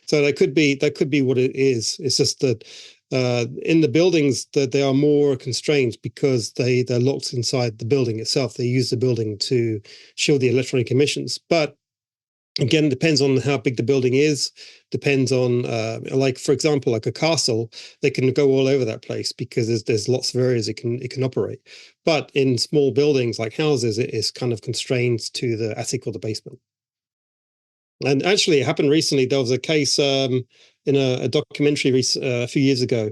So that could be what it is. It's just that in the buildings that they are more constrained because they're locked inside the building itself. They use the building to shield the electronic emissions. But Again, it depends on how big the building is. Depends on, like for example, like a castle, they can go all over that place because there's lots of areas it can operate. But in small buildings like houses, it is kind of constrained to the attic or the basement. And actually, it happened recently. There was a case in a documentary a few years ago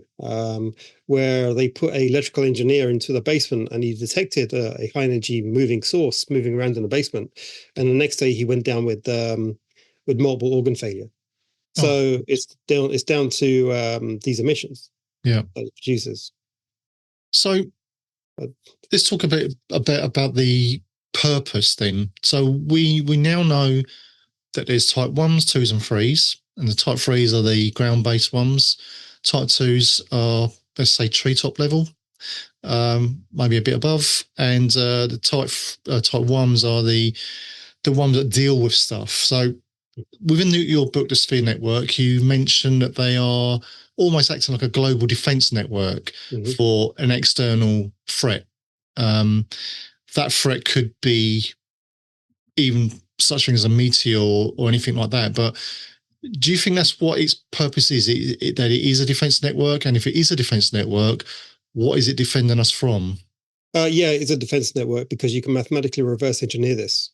where they put an electrical engineer into the basement and he detected a high energy moving source moving around in the basement. And the next day he went down with multiple organ failure. So it's down to these emissions. Yeah. That it produces. So let's talk a bit about the purpose then. So we now know that there's type 1s, 2s, and 3s, and the type 3s are the ground-based ones. Type 2s are, let's say, treetop level, maybe a bit above, and the type 1s are the ones that deal with stuff. So within your book, The Sphere Network, you mentioned that they are almost acting like a global defense network for an external threat. That threat could be even such thing as a meteor or anything like that. But do you think that's what its purpose is? That it is a defense network? And if it is a defense network, what is it defending us from? Yeah, it's a defense network because you can mathematically reverse engineer this.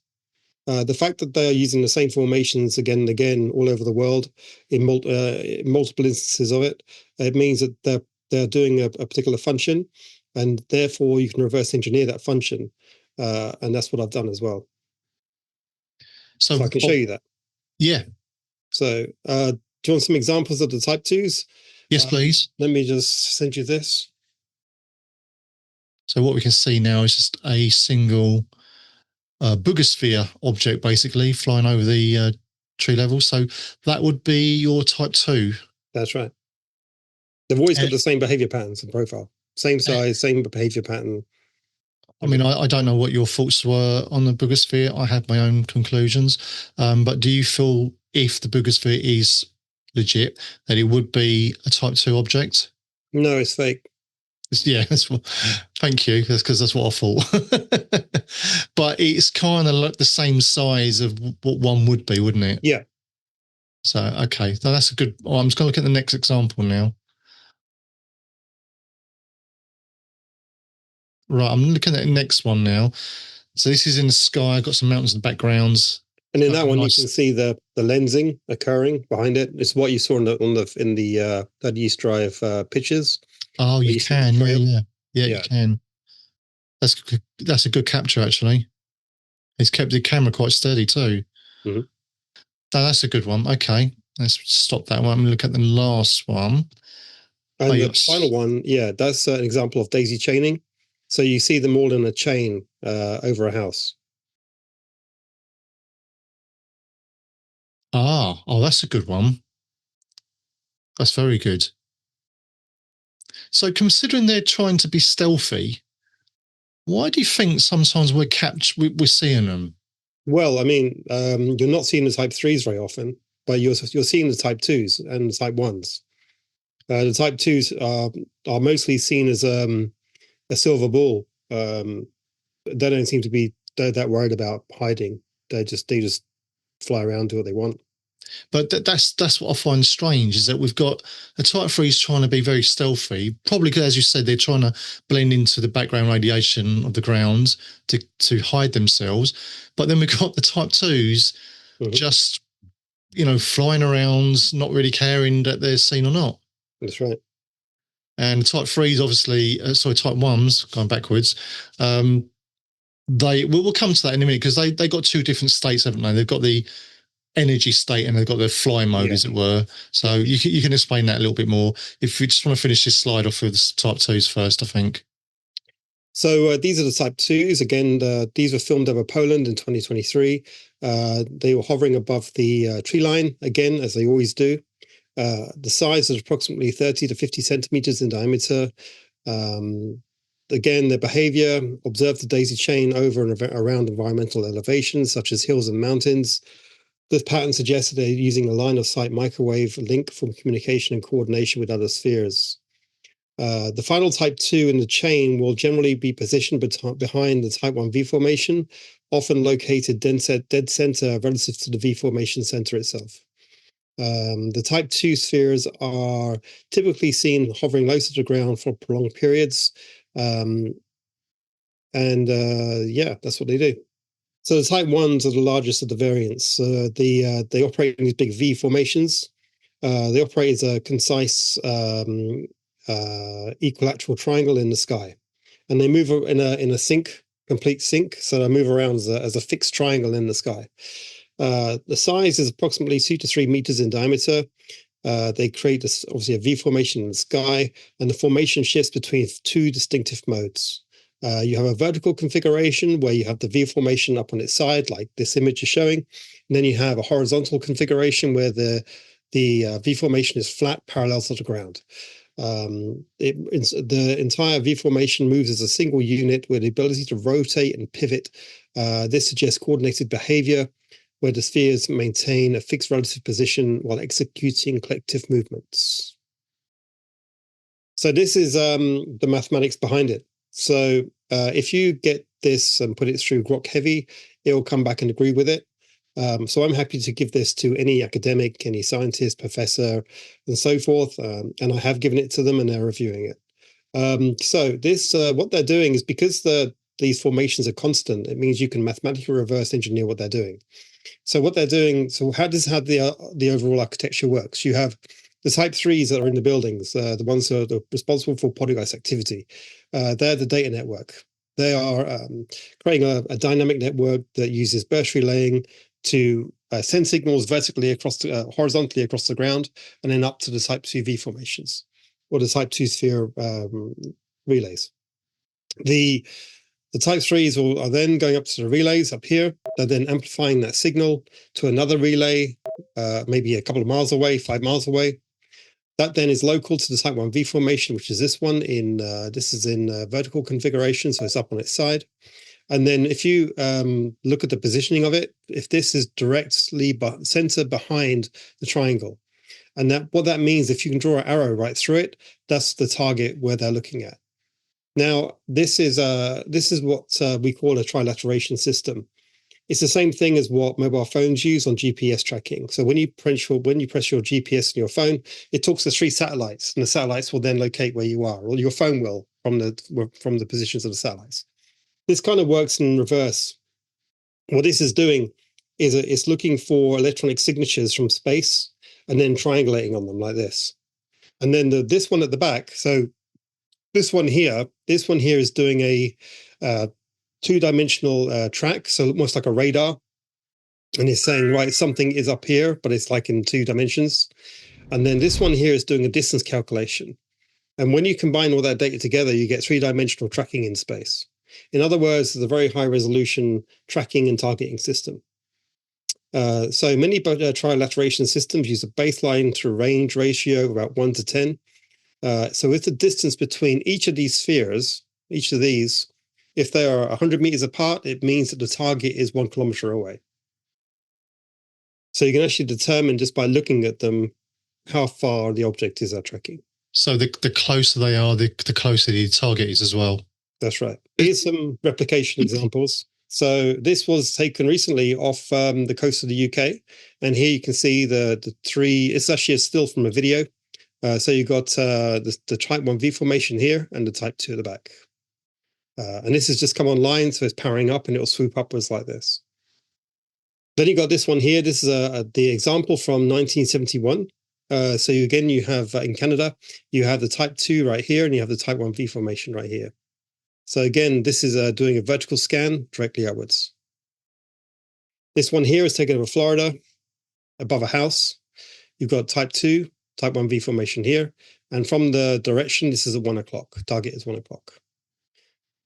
The fact that they are using the same formations again and again all over the world in multiple instances of it, it means that they're doing a particular function, and therefore you can reverse engineer that function, and that's what I've done as well. So I can show you that. Yeah. So do you want some examples of the type 2s? Yes, please. Let me just send you this. So what we can see now is just a single boogosphere object basically flying over the tree level. So that would be your type 2. That's right. They've always got the same behavior patterns and profile. Same size, same behavior pattern. I mean, I don't know what your thoughts were on the boogosphere. I have my own conclusions. But do you feel if the boogosphere is legit, that it would be a type 2 object? No, it's fake. Yeah, thank you. That's because that's what I thought. But it's kind of like the same size of what one would be, wouldn't it? Yeah. So, okay. So that's a good. I'm just going to look at the next example now. Right, I'm looking at the next one now. So this is in the sky. Got some mountains in the backgrounds. And in that one, you can see the lensing occurring behind it. It's what you saw in the that East Drive pictures. Oh, you can, yeah, you can. That's a good capture actually. It's kept the camera quite steady too. Mm-hmm. Oh, that's a good one. Okay, let's stop that one. I'm gonna look at the last one. And the final one, yeah, that's an example of daisy chaining. So you see them all in a chain over a house. Oh, that's a good one. That's very good. So considering they're trying to be stealthy, why do you think sometimes we're seeing them? Well, I mean, you're not seeing the type 3s very often, but you're seeing the type 2s and the type 1s. The type 2s are mostly seen as a silver ball. They don't seem to be that worried about hiding. They just fly around, do what they want. But that's what I find strange is that we've got a type 3s trying to be very stealthy, probably because, as you said, they're trying to blend into the background radiation of the ground to hide themselves. But then we've got the type 2s just, flying around, not really caring that they're seen or not. That's right. And type 3s, obviously, type 1s, going backwards, we'll come to that in a minute because they got two different states, haven't they? They've got the energy state and they've got the fly mode, as it were. So you can explain that a little bit more. If we just want to finish this slide off with the type 2s first, I think. So these are the type 2s. Again, these were filmed over Poland in 2023. They were hovering above the tree line, again, as they always do. The size is approximately 30 to 50 centimeters in diameter. Again, their behavior, observe the daisy chain over and around environmental elevations, such as hills and mountains. This pattern suggests that they're using a line of sight microwave link for communication and coordination with other spheres. The final type 2 in the chain will generally be positioned behind the type 1 V formation, often located dead center relative to the V formation center itself. The type 2 spheres are typically seen hovering low to the ground for prolonged periods. Yeah, that's what they do. So the type 1s are the largest of the variants. They operate in these big V formations. They operate as a concise equilateral triangle in the sky. And they move in a sync, complete sync. So they move around as a fixed triangle in the sky. The size is approximately 2 to 3 meters in diameter. They create obviously a V formation in the sky, and the formation shifts between 2 distinctive modes. You have a vertical configuration where you have the V formation up on its side, like this image is showing. And then you have a horizontal configuration where the V formation is flat, parallel to the ground. The entire V formation moves as a single unit with the ability to rotate and pivot. This suggests coordinated behavior, where the spheres maintain a fixed relative position while executing collective movements. So this is the mathematics behind it. So if you get this and put it through Grok Heavy, it will come back and agree with it. So I'm happy to give this to any academic, any scientist, professor, and so forth. And I have given it to them and they're reviewing it. So this, what they're doing is because these formations are constant, it means you can mathematically reverse engineer what they're doing. So what they're doing, so how the overall architecture works? You have the type 3s that are in the buildings, the ones that are responsible for poltergeist activity. They're the data network. They are creating a dynamic network that uses burst relaying to send signals vertically horizontally across the ground, and then up to the type 2 V formations, or the type 2 sphere relays. The type 3s are then going up to the relays up here. They're then amplifying that signal to another relay, maybe a couple of miles away, 5 miles away. That then is local to the type 1 V formation, which is this one. This is in vertical configuration, so it's up on its side. And then if you look at the positioning of it, if this is directly center behind the triangle, and what that means, if you can draw an arrow right through it, that's the target where they're looking at. Now, this is what we call a trilateration system. It's the same thing as what mobile phones use on GPS tracking. So when you press your GPS on your phone, it talks to 3 satellites, and the satellites will then locate where you are, or your phone will from the positions of the satellites. This kind of works in reverse. What this is doing is it's looking for electronic signatures from space and then triangulating on them like this. And then this one at the back, so this one here is doing a 2-dimensional track, so almost like a radar. And it's saying, right, something is up here, but it's like in 2 dimensions. And then this one here is doing a distance calculation. And when you combine all that data together, you get 3-dimensional tracking in space. In other words, it's a very high resolution tracking and targeting system. So many trilateration systems use a baseline to range ratio of about 1 to 10. So with the distance between each of these spheres, each of these, if they are 100 meters apart, it means that the target is 1 kilometer away. So you can actually determine just by looking at them how far the object is tracking. So the closer they are, the closer the target is as well. That's right. Here's some replication examples. So this was taken recently off the coast of the UK. And here you can see the 3, it's actually a still from a video. So you've got the type 1 V formation here and the type 2 at the back. And this has just come online, so it's powering up and it'll swoop upwards like this. Then you got this one here. This is the example from 1971. So you have in Canada, you have the type 2 right here, and you have the type 1 V formation right here. So again, this is doing a vertical scan directly upwards. This one here is taken over Florida, above a house. You've got type 2, type 1 V formation here. And from the direction, this is at 1 o'clock. Target is 1 o'clock.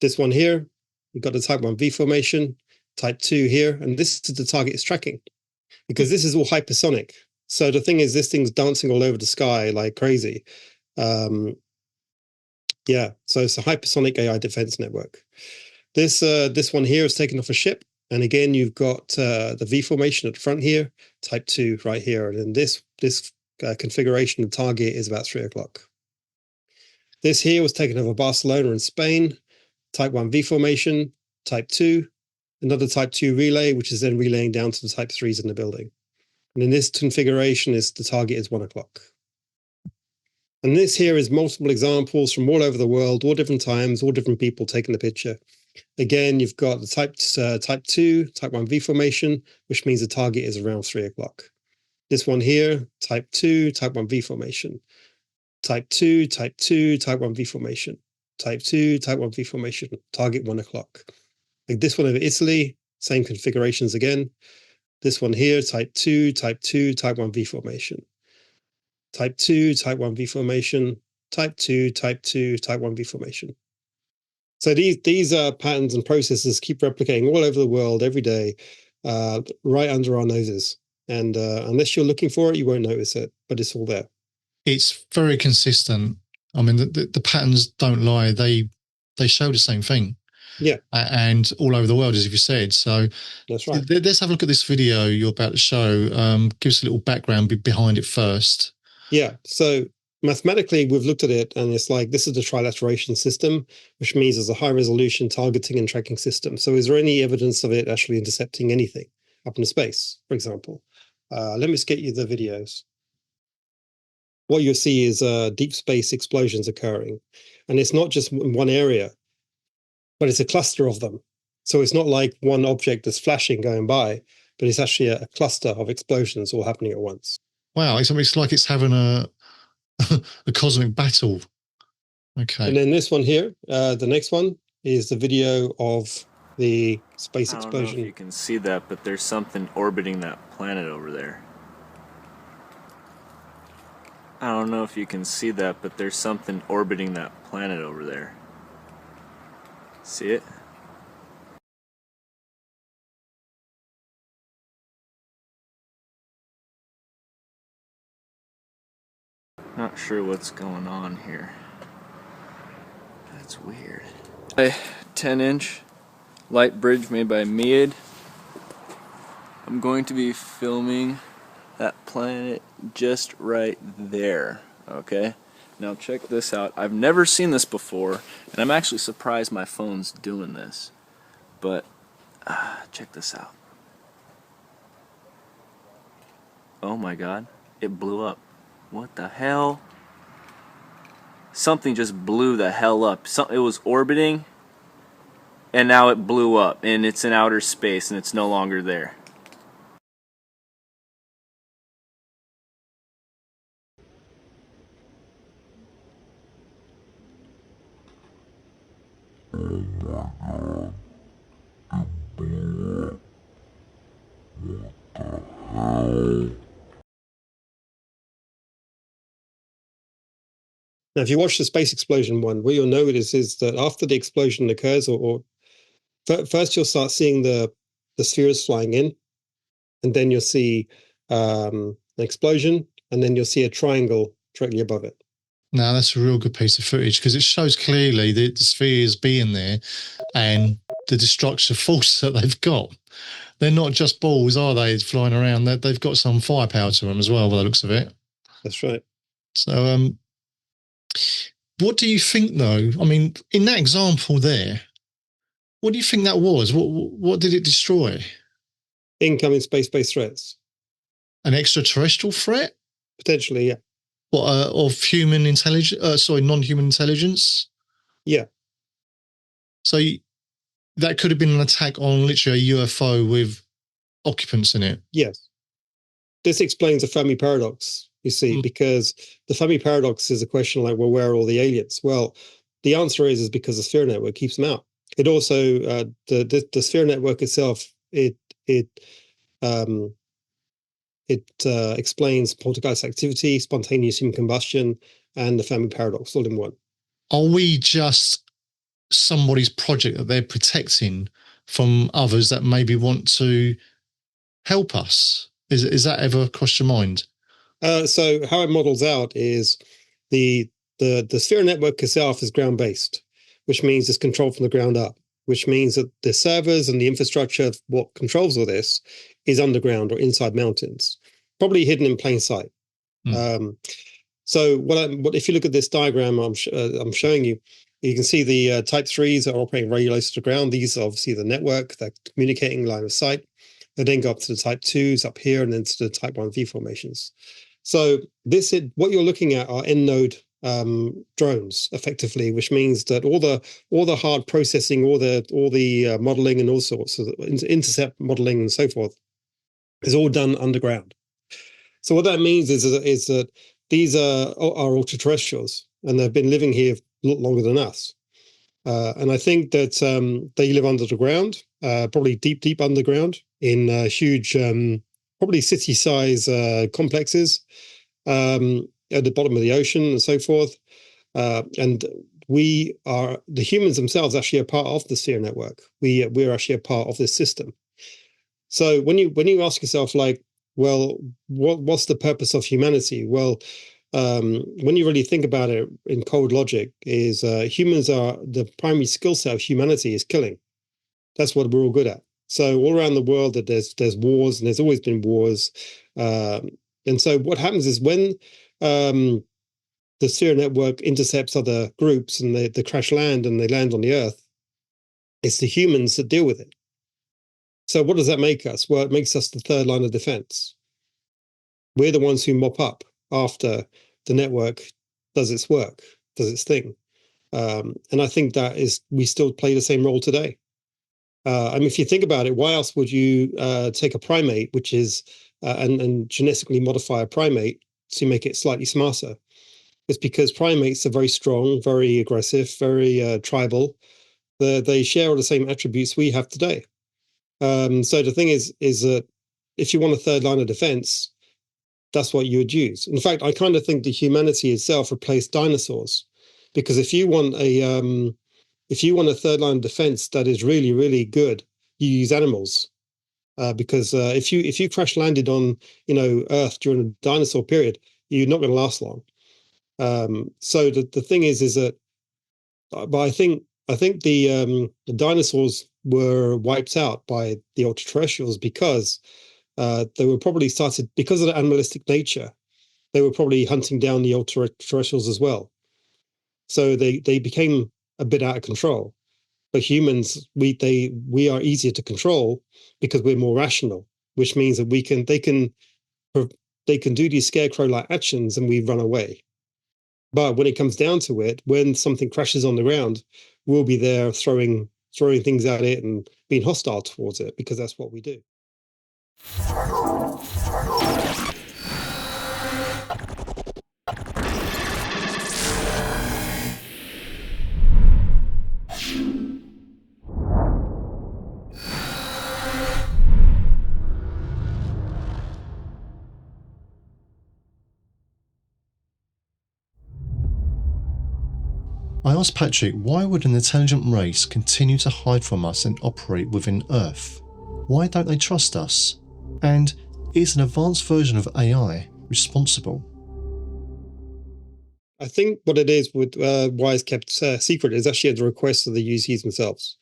This one here, you've got the type 1 V formation, type 2 here, and this is the target it's tracking, because this is all hypersonic. So the thing is, this thing's dancing all over the sky like crazy. Yeah, so it's a hypersonic AI defense network. This one here is taken off a ship, and again, you've got the V formation at the front here, type 2 right here, and then this configuration of target is about 3 o'clock. This here was taken over Barcelona in Spain, type 1 V formation, type 2, another type 2 relay, which is then relaying down to the type 3s in the building. And in this configuration, the target is 1 o'clock. And this here is multiple examples from all over the world, all different times, all different people taking the picture. Again, you've got the type 2, type 1 V formation, which means the target is around 3 o'clock. This one here, type 2, type 1 V formation. Type 2, type 2, type 1 V formation. Type 2, type 1 V formation, target 1 o'clock. Like this one over Italy, same configurations again. This one here, type 2, type 2, type 1 V formation. Type 2, type 1 V formation, type 2, type 2, type 1 V formation. So these patterns and processes keep replicating all over the world every day, right under our noses. And unless you're looking for it, you won't notice it, but it's all there. It's very consistent. I mean, the patterns don't lie. They show the same thing. Yeah. And all over the world, as you said. So that's right. Let's have a look at this video you're about to show. Give us a little background behind it first. Yeah. So mathematically, we've looked at it and it's like, this is the trilateration system, which means it's a high resolution targeting and tracking system. So is there any evidence of it actually intercepting anything up in space, for example? Let me just get you the videos. What you'll see is deep space explosions occurring. And it's not just in one area, but it's a cluster of them. So it's not like one object that's flashing going by, but it's actually a cluster of explosions all happening at once. Wow, it's like it's having a cosmic battle. Okay. And then this one here, the next one is the video of the space explosion. I don't know if you can see that, but there's something orbiting that planet over there. I don't know if you can see that, but there's something orbiting that planet over there. See it? Not sure what's going on here. That's weird. A 10-inch light bridge made by Mead. I'm going to be filming that planet just right there, okay? Now check this out. I've never seen this before, and I'm actually surprised my phone's doing this. But, check this out. Oh my god, it blew up. What the hell? Something just blew the hell up. It was orbiting, and now it blew up, and it's in outer space, and it's no longer there. Now, if you watch the space explosion one, what you'll notice is that after the explosion occurs, or first you'll start seeing the spheres flying in, and then you'll see an explosion, and then you'll see a triangle directly above it. Now, that's a real good piece of footage because it shows clearly the spheres being there and the destructive force that they've got. They're not just balls, are they, flying around? They've got some firepower to them as well, by the looks of it. That's right. So, what do you think, though? I mean, in that example there, what do you think that was? What did it destroy? Incoming space-based threats. An extraterrestrial threat? Potentially, yeah. What, of human intelligence? Non-human intelligence? Yeah. So that could have been an attack on literally a UFO with occupants in it. Yes. This explains the Fermi paradox, you see, because the Fermi paradox is a question like, well, where are all the aliens? Well, the answer is because the sphere network keeps them out. It also, the sphere network itself, it explains poltergeist activity, spontaneous human combustion, and the Fermi paradox all in one. Are we just somebody's project that they're protecting from others that maybe want to help us? Is that ever crossed your mind? So how it models out is the sphere network itself is ground-based, which means it's controlled from the ground up, which means that the servers and the infrastructure, what controls all this, is underground or inside mountains, probably hidden in plain sight. So what if you look at this diagram I'm showing you, you can see the type 3s are operating very close to the ground. These are obviously the network, they're communicating line of sight. They then go up to the type 2s up here and then to the type 1V formations. So what you're looking at are end node drones, effectively, which means that all the hard processing, all the modeling and all sorts of intercept modeling and so forth is all done underground. So what that means is that these are ultra-terrestrials, and they've been living here a lot longer than us. And I think that they live under the ground, probably deep underground in huge, probably city-size complexes at the bottom of the ocean and so forth. And the humans themselves actually are part of the SEER network. We're actually a part of this system. So when you ask yourself, like, well, what's the purpose of humanity? Well, when you really think about it in cold logic, is humans are the primary skill set of humanity is killing. That's what we're all good at. So all around the world, that there's wars, and there's always been wars. And so what happens is when the SEER network intercepts other groups and they crash land and they land on the Earth, it's the humans that deal with it. So what does that make us? Well, it makes us the third line of defense. We're the ones who mop up after the network does its work, does its thing. And I think we still play the same role today. I mean, if you think about it, why else would you take a primate, which is, and genetically modify a primate to make it slightly smarter? It's because primates are very strong, very aggressive, very tribal. They share all the same attributes we have today. So the thing is that if you want a third line of defense, that's what you would use. In fact, I kind of think the humanity itself replaced dinosaurs, because if you want a third line of defense that is really, really good, you use animals. Because if you crash landed on Earth during the dinosaur period, you're not going to last long. So the thing is that, but I think the dinosaurs were wiped out by the ultra-terrestrials because they were probably started, because of the animalistic nature, they were probably hunting down the ultra-terrestrials as well. So they became a bit out of control. But humans, we are easier to control because we're more rational, which means that they can do these scarecrow-like actions and we run away. But when it comes down to it, when something crashes on the ground, we'll be there throwing things at it and being hostile towards it, because that's what we do. I asked Patrick, why would an intelligent race continue to hide from us and operate within Earth? Why don't they trust us? And is an advanced version of AI responsible? I think what it is with why it's kept secret is actually at the request of the UCs themselves.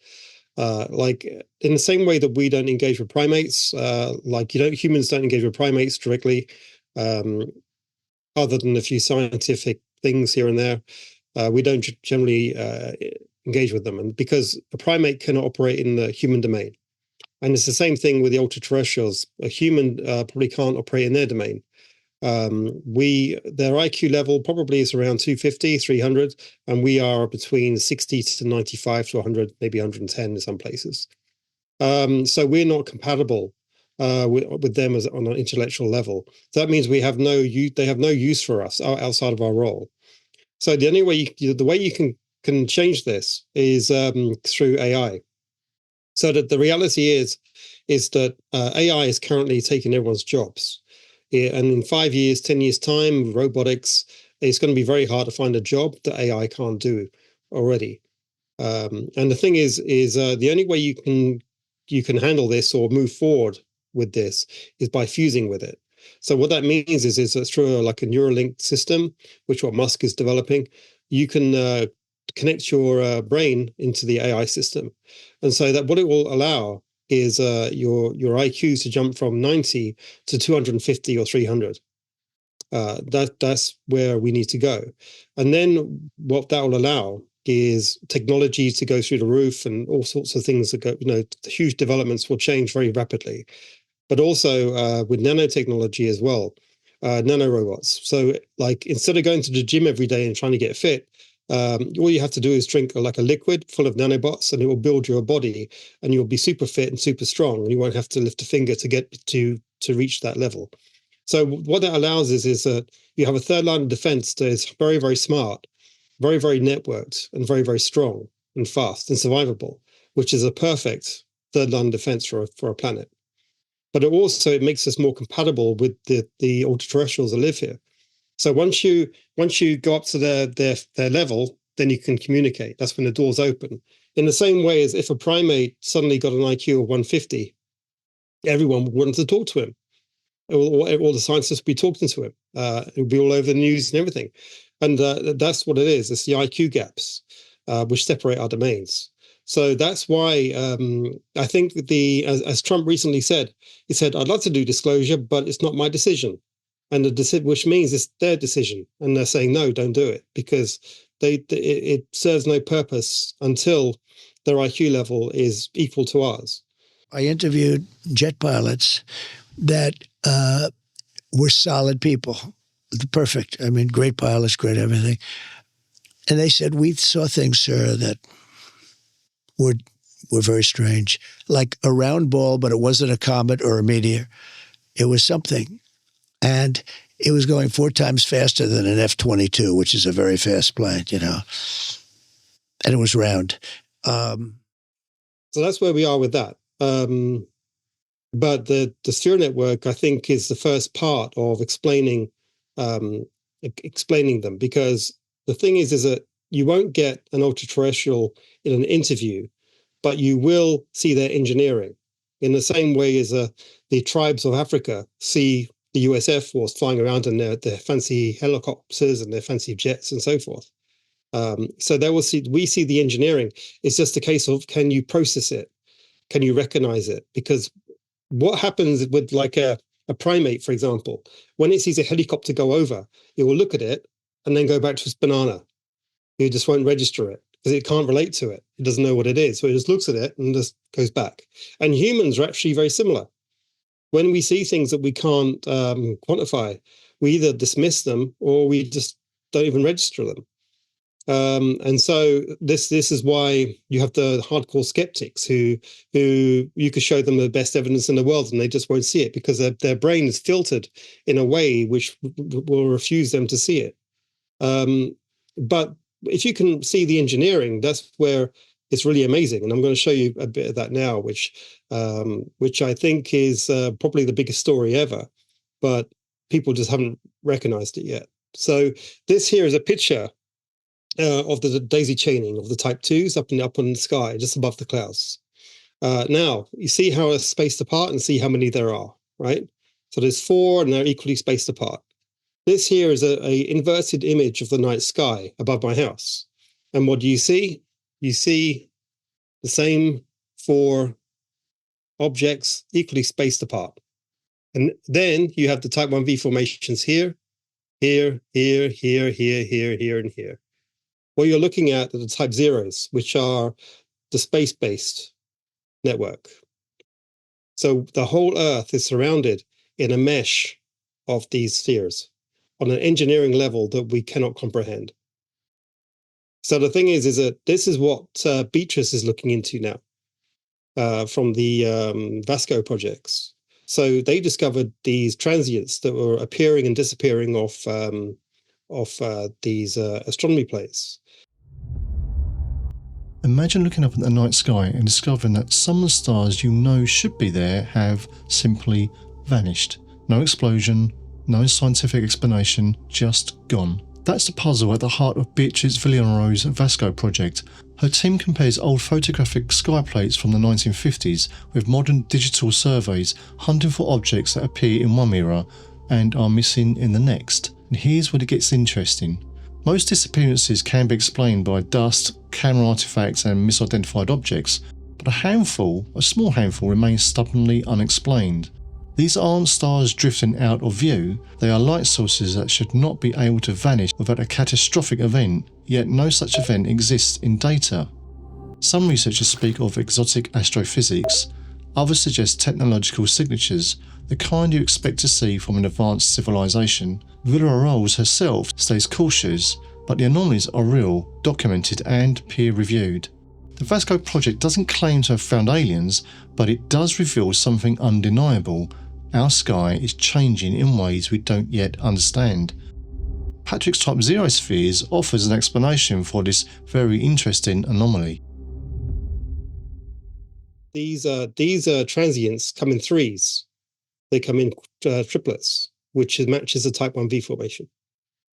Like in the same way that we don't engage with primates, humans don't engage with primates directly, other than a few scientific things here and there. We don't generally engage with them, and because a primate cannot operate in the human domain. And it's the same thing with the ultra-terrestrials. A human probably can't operate in their domain. Their IQ level probably is around 250, 300, and we are between 60 to 95 to 100, maybe 110 in some places. So we're not compatible with them on an intellectual level. So that means they have no use for us outside of our role. So the only way the way you can change this is through AI. So that the reality is that AI is currently taking everyone's jobs. And in 5 years, 10 years time, robotics, it's going to be very hard to find a job that AI can't do already. And the thing is the only way you can handle this or move forward with this is by fusing with it. So what that means is that through like a Neuralink system, which what Musk is developing, you can connect your brain into the AI system. And so that what it will allow is your IQs to jump from 90 to 250 or 300. That's where we need to go. And then what that will allow is technology to go through the roof and all sorts of things that go, huge developments will change very rapidly. But also with nanotechnology as well, nanorobots. So like instead of going to the gym every day and trying to get fit, all you have to do is drink like a liquid full of nanobots, and it will build your body, and you'll be super fit and super strong, and you won't have to lift a finger to get to reach that level. So what that allows is that you have a third line of defense that is very, very smart, very, very networked, and very, very strong and fast and survivable, which is a perfect third line of defense for a planet. But it makes us more compatible with the ultra-terrestrials that live here. So once you go up to their level, then you can communicate. That's when the doors open. In the same way as if a primate suddenly got an IQ of 150, everyone would want to talk to him. All the scientists would be talking to him. It would be all over the news and everything. And that's what it is. It's the IQ gaps which separate our domains. So that's why I think as Trump recently said, he said, I'd love to do disclosure, but it's not my decision. And which means it's their decision. And they're saying, no, don't do it, because it serves no purpose until their IQ level is equal to ours. I interviewed jet pilots that were solid people, perfect. I mean, great pilots, great everything. And they said, we saw things, sir, that were very strange, like a round ball, but it wasn't a comet or a meteor. It was something. And it was going 4 times faster than an F-22, which is a very fast plane, And it was round. So that's where we are with that. But the Sphere Network, I think, is the first part of explaining them, because the thing is that you won't get an ultra-terrestrial in an interview, but you will see their engineering in the same way as the tribes of Africa see the US Air Force flying around in their fancy helicopters and their fancy jets and so forth. So we see the engineering. It's just a case of, can you process it? Can you recognize it? Because what happens with like a primate, for example, when it sees a helicopter go over, it will look at it and then go back to its banana. It just won't register it because it can't relate to it. It doesn't know what it is. So it just looks at it and just goes back. And humans are actually very similar. When we see things that we can't quantify, we either dismiss them or we just don't even register them. And so this is why you have the hardcore skeptics who you could show them the best evidence in the world and they just won't see it because their brain is filtered in a way which will refuse them to see it. But if you can see the engineering, that's where it's really amazing. And I'm going to show you a bit of that now, which I think is probably the biggest story ever, but people just haven't recognized it yet. So this here is a picture of the daisy chaining of the Type 2s up in the sky, just above the clouds. Now, you see how they're spaced apart and see how many there are, right? So there's 4 and they're equally spaced apart. This here is a inverted image of the night sky above my house. And what do you see? You see the same 4 objects equally spaced apart. And then you have the Type 1b formations here, here, here, here, here, here, here, and here. What you're looking at are the Type 0s, which are the space-based network. So the whole Earth is surrounded in a mesh of these spheres on an engineering level that we cannot comprehend. So the thing is that this is what Beatrice is looking into now from the VASCO projects. So they discovered these transients that were appearing and disappearing off these astronomy plates. Imagine looking up at the night sky and discovering that some of the stars you know should be there have simply vanished. No explosion, no scientific explanation, just gone. That's the puzzle at the heart of Beatrice Villaro's VASCO project. Her team compares old photographic sky plates from the 1950s with modern digital surveys, hunting for objects that appear in one era and are missing in the next. And here's where it gets interesting. Most disappearances can be explained by dust, camera artifacts and misidentified objects, but a small handful remains stubbornly unexplained. These aren't stars drifting out of view, they are light sources that should not be able to vanish without a catastrophic event, yet no such event exists in data. Some researchers speak of exotic astrophysics, others suggest technological signatures, the kind you expect to see from an advanced civilization. Villarreal herself stays cautious, but the anomalies are real, documented and peer-reviewed. The VASCO Project doesn't claim to have found aliens, but it does reveal something undeniable. Our sky is changing in ways we don't yet understand. Patrick's Type 0 spheres offers an explanation for this very interesting anomaly. These transients come in threes. They come in triplets, which matches the Type 1b formation.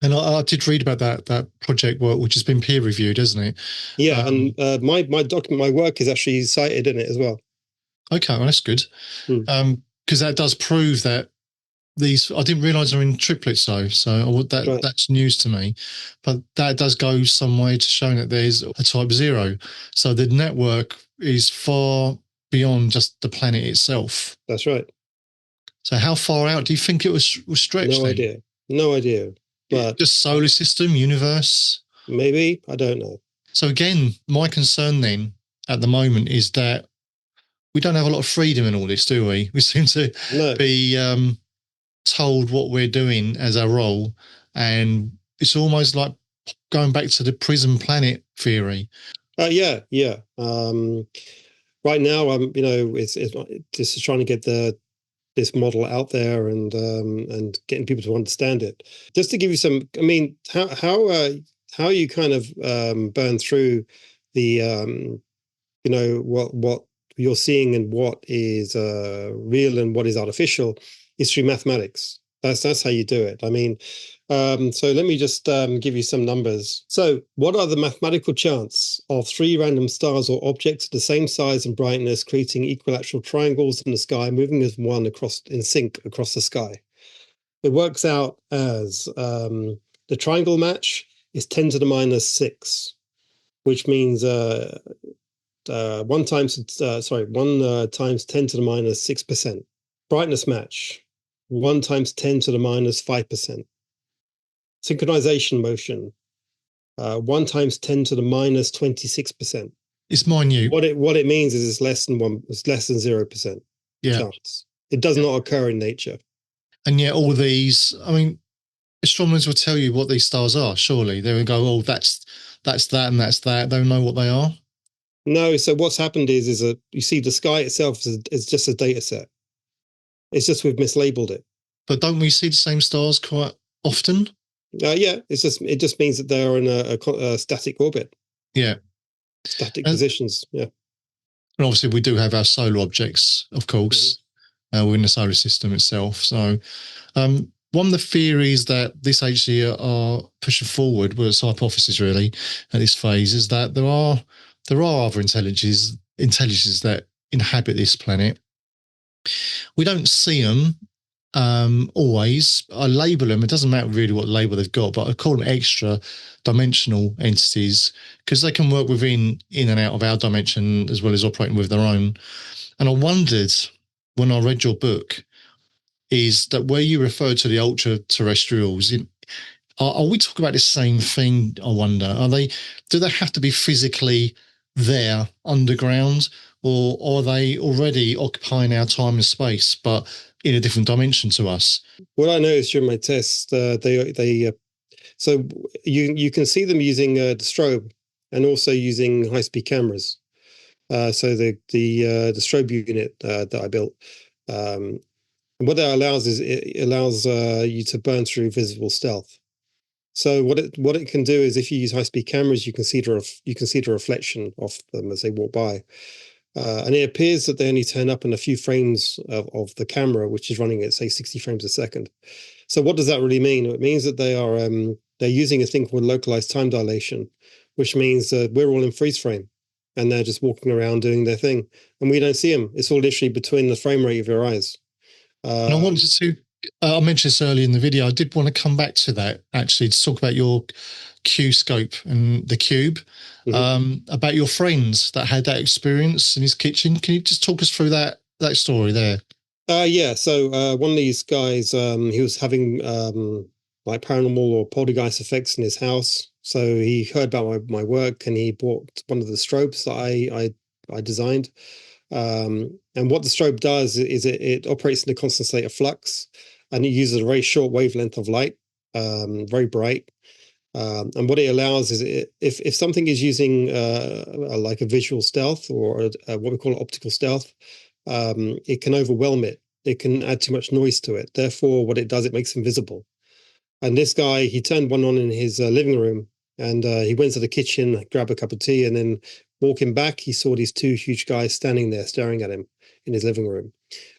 And I did read about that project work, which has been peer reviewed, hasn't it? Yeah, and my work is actually cited in it as well. Okay, well, that's good. Because that does prove that these, I didn't realise they're in triplets though, so that's news to me. But that does go some way to showing that there's a Type 0. So the network is far beyond just the planet itself. That's right. So how far out do you think it was stretched? No idea. But just solar system, universe? Maybe, I don't know. So again, my concern then at the moment is that we don't have a lot of freedom in all this, do we? We seem to be told what we're doing as our role, and it's almost like going back to the prison planet theory. Yeah. Right now, it's just trying to get this model out there and getting people to understand it. Just to give you some, I mean, how you kind of burn through the what you're seeing and what is real and what is artificial is through mathematics. That's how you do it. I mean, so let me just give you some numbers. So what are the mathematical chance of 3 random stars or objects of the same size and brightness creating equilateral triangles in the sky, moving as one in sync across the sky? It works out as the triangle match is 10 to the minus 6, which means 1 times 10 to the minus 6%. Brightness match, 1 times 10 to the minus 5%. Synchronization motion, 1 times 10 to the minus 26%. It's minute. What it means is it's less than 0% chance. It does not occur in nature. And yet all these, I mean, astronomers will tell you what these stars are, surely. They would go, oh, that's that and that's that. They don't know what they are. No, so what's happened is you see the sky itself is just a data set. It's just we've mislabeled it. But don't we see the same stars quite often? Yeah, it just means that they're in a static orbit. Yeah. Static positions, yeah. And obviously we do have our solar objects, of course, within the solar system itself. So one of the theories that this agency are pushing forward, well, it's hypothesis really at this phase, is that there are other intelligences that inhabit this planet. We don't see them always. I label them, it doesn't matter really what label they've got, but I call them extra dimensional entities because they can work in and out of our dimension as well as operating with their own. And I wondered when I read your book is that where you refer to the ultra-terrestrials, are we talking about the same thing, I wonder? Do they have to be physically there underground, or are they already occupying our time and space but in a different dimension to us? What I noticed during my test, so you can see them using the strobe and also using high-speed cameras. So the strobe unit that I built, what that allows is it allows you to burn through visible stealth. So what it can do is if you use high-speed cameras, you can see the reflection of them as they walk by. And it appears that they only turn up in a few frames of the camera, which is running at, say, 60 frames a second. So what does that really mean? It means that they're using a thing called localized time dilation, which means we're all in freeze frame, and they're just walking around doing their thing, and we don't see them. It's all literally between the frame rate of your eyes. And I wanted to, I mentioned this earlier in the video, I did want to come back to that, actually, to talk about your Q-scope and the cube, about your friends that had that experience in his kitchen. Can you just talk us through that story there? Yeah. So one of these guys, he was having like paranormal or poltergeist effects in his house. So he heard about my work, and he bought one of the strobes that I designed. And what the strobe does is it operates in a constant state of flux, and it uses a very short wavelength of light, very bright. And what it allows is if something is using like a visual stealth or what we call optical stealth, it can overwhelm it. It can add too much noise to it. Therefore, what it does, it makes them visible. And this guy, he turned one on in his living room, and he went to the kitchen, grabbed a cup of tea, and then walking back, he saw these two huge guys standing there staring at him in his living room.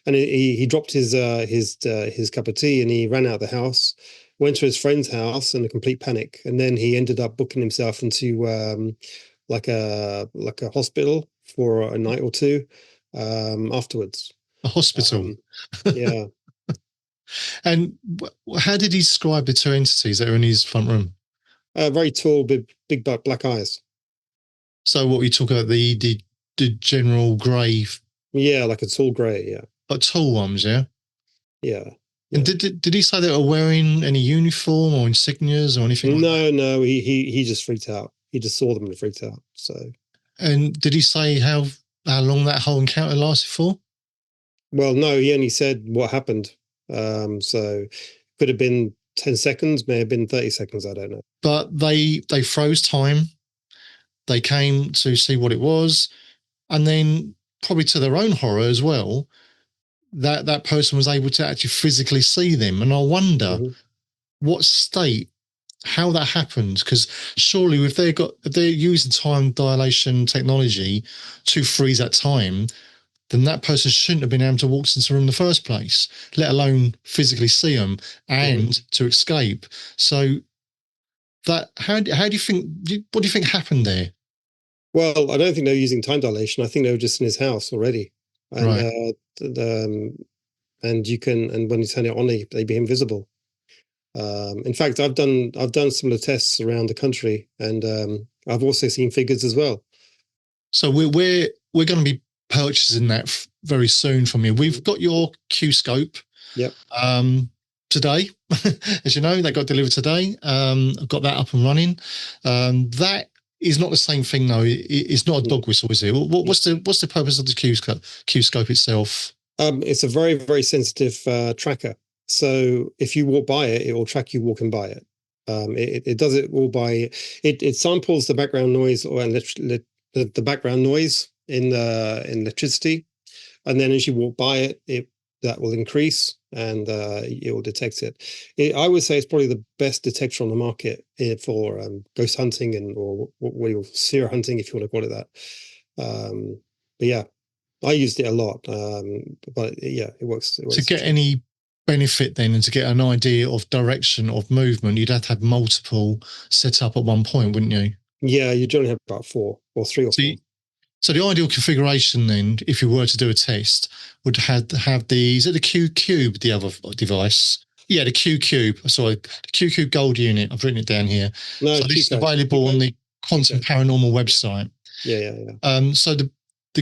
And he dropped his cup of tea, and he ran out of the house, went to his friend's house in a complete panic, and then he ended up booking himself into like a hospital for a night or two afterwards. A hospital. Yeah. And how did he describe the two entities that are in his front room? Very tall, big black eyes. So what we talk about the general grey, Yeah, like a tall grey. Yeah, like tall ones, yeah. yeah. And did he say they were wearing any uniform or insignias or anything? No. He just freaked out. He just saw them and freaked out. So. And did he say how long that whole encounter lasted for? Well, no. He only said what happened. So could have been 10 seconds, may have been 30 seconds. I don't know. But they froze time. They came to see what it was, and then probably to their own horror as well, that person was able to actually physically see them. And I wonder what state, how that happened, because surely if they're using time dilation technology to freeze that time, then that person shouldn't have been able to walk into the room in the first place, let alone physically see them and to escape. So that how do you think? What do you think happened there? Well, I don't think they were using time dilation. I think they were just in his house already, and Right. And you can, and when you turn it on, they become visible. In fact, I've done similar tests around the country, and I've also seen figures as well. So we're going to be purchasing that very soon from you. We've got your Q scope. Yep. Today, as you know, that got delivered today. I've got that up and running. That is not the same thing, though. It's not a dog whistle, is it? What's the purpose of the Q scope itself? It's a very, very sensitive tracker. So if you walk by it, it will track you walking by it. It does it all by it samples the background noise or the background noise in electricity, and then as you walk by it, that will increase and it will detect it. I would say it's probably the best detector on the market for ghost hunting or what you sphere hunting, if you want to call it that. But yeah, I used it a lot. But yeah, it works. To get any benefit then and to get an idea of direction of movement, you'd have to have multiple set up at one point, wouldn't you? Yeah, you generally have about 4 or 3 or 4. So the ideal configuration then, if you were to do a test, would have the, is it the Q Cube, the other device? Yeah, the Q Cube. Sorry, the Q Cube Gold unit. I've written it down here. No, so this is available on the Quantum Paranormal website. Yeah. So the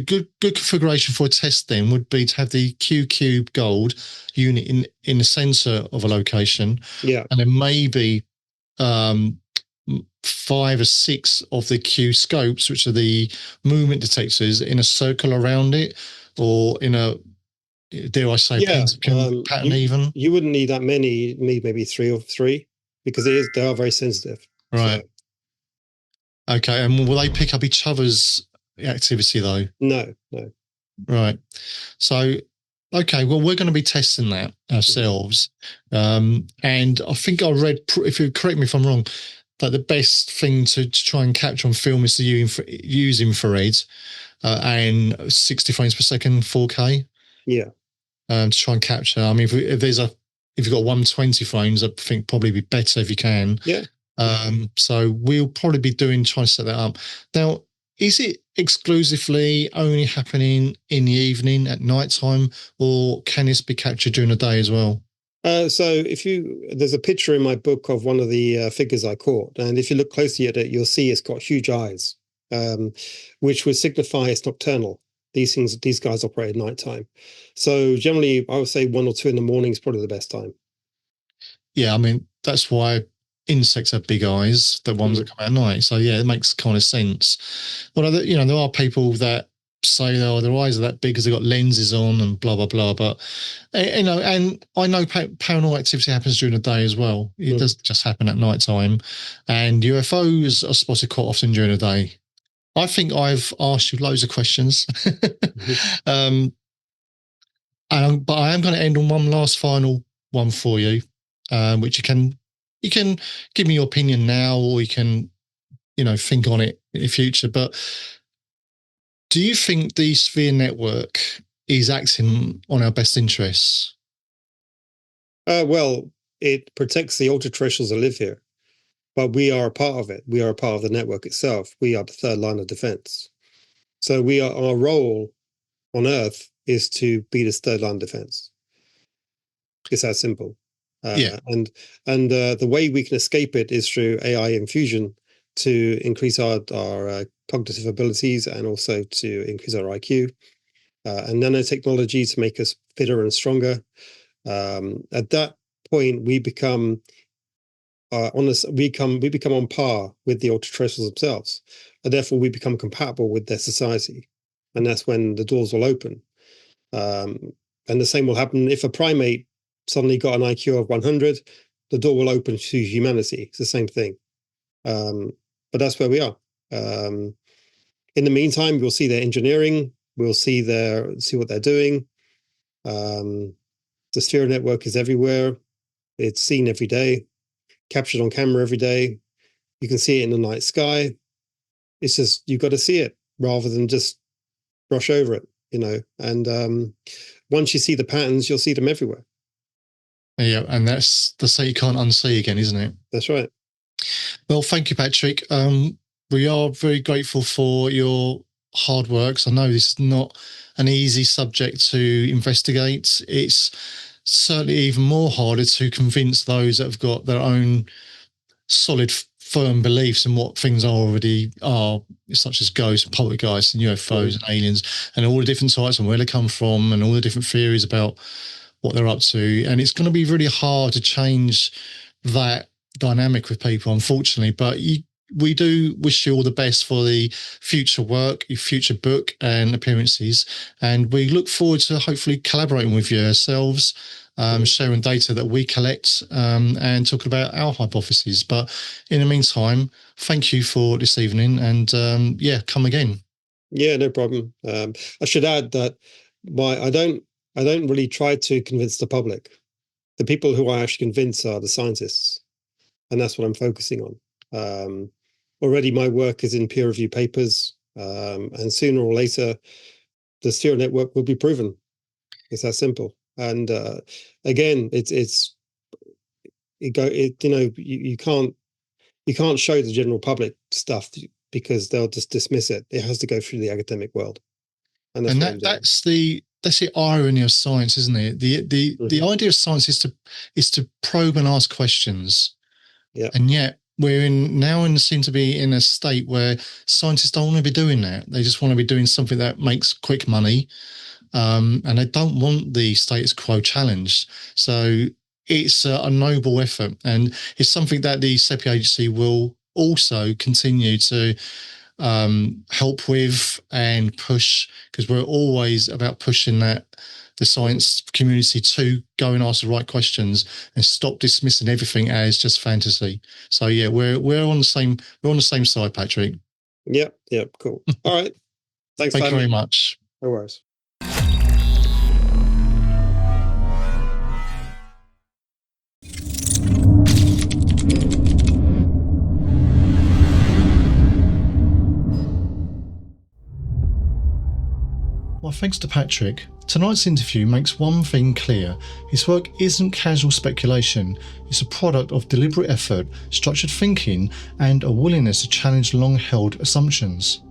good configuration for a test then would be to have the Q Cube Gold unit in the center of a location. Yeah. And then maybe 5 or 6 of the Q scopes, which are the movement detectors, in a circle around it, or in a, dare I say, pentagon pattern even. You wouldn't need that many. You need maybe 3 because they are very sensitive. Right. So. Okay. And will they pick up each other's activity though? No. Right. So, okay, well, we're going to be testing that ourselves. And I think I read, if you correct me if I'm wrong, that the best thing to try and capture on film is to use infrared and 60 frames per second, 4K. Yeah. To try and capture. I mean, if you've got 120 frames, I think probably be better if you can. Yeah. So we'll probably be trying to set that up. Now, is it exclusively only happening in the evening at night time, or can this be captured during the day as well? So there's a picture in my book of one of the figures I caught, and if you look closely at it, you'll see it's got huge eyes, which would signify it's nocturnal. These guys operate at nighttime. So generally, I would say 1 or 2 in the morning is probably the best time. Yeah, I mean, that's why insects have big eyes, the ones that come out at night. So yeah, it makes kind of sense. Well, there are people that say, oh, their eyes are that big because they've got lenses on and blah, blah, blah. But, and I know paranormal activity happens during the day as well. It doesn't just happen at night time. And UFOs are spotted quite often during the day. I think I've asked you loads of questions. But I am going to end on one last final one for you, which you can give me your opinion now, or you can, think on it in the future. But do you think the Sphere Network is acting on our best interests? Well, it protects the ultra-terrestrials that live here, but we are a part of it. We are a part of the network itself. We are the third line of defense. So our role on Earth is to be this third line of defense. It's that simple. And the way we can escape it is through AI infusion to increase our cognitive abilities and also to increase our IQ, and nanotechnology to make us fitter and stronger. At that point, we become we become on par with the ultra-terrestrials themselves, and therefore we become compatible with their society, and that's when the doors will open. And the same will happen if a primate suddenly got an IQ of 100, the door will open to humanity. It's the same thing. But that's where we are. In the meantime, we'll see their engineering. We'll see what they're doing. The Sphere Network is everywhere. It's seen every day, captured on camera every day. You can see it in the night sky. It's just, you've got to see it rather than just brush over it, And once you see the patterns, you'll see them everywhere. Yeah, and that's the say you can't unsee again, isn't it? That's right. Well, thank you, Patrick. We are very grateful for your hard work. I know this is not an easy subject to investigate. It's certainly even more harder to convince those that have got their own solid, firm beliefs in what things already are, such as ghosts, poltergeists, and UFOs and aliens, and all the different types and where they come from, and all the different theories about what they're up to. And it's going to be really hard to change that dynamic with people, unfortunately. But we do wish you all the best for the future work, your future book and appearances. And we look forward to hopefully collaborating with you ourselves, sharing data that we collect, and talking about our hypotheses. But in the meantime, thank you for this evening, and come again. Yeah, no problem. I should add that I don't really try to convince the public. The people who I actually convince are the scientists, and that's what I'm focusing on. Already my work is in peer-reviewed papers, and sooner or later, the Sphere Network will be proven. It's that simple. And again, you can't show the general public stuff because they'll just dismiss it. It has to go through the academic world, and that's the irony of science, isn't it? The idea of science is to probe and ask questions. Yeah. And yet seem to be in a state where scientists don't want to be doing that. They just want to be doing something that makes quick money, and they don't want the status quo challenged. So it's a noble effort, and it's something that the SEPI agency will also continue to help with and push, because we're always about pushing the science community to go and ask the right questions and stop dismissing everything as just fantasy. So yeah, we're on the same side, Patrick. Yep, cool. All right. Thank you very much. No worries. Well, thanks to Patrick. Tonight's interview makes one thing clear. His work isn't casual speculation. It's a product of deliberate effort, structured thinking, and a willingness to challenge long-held assumptions.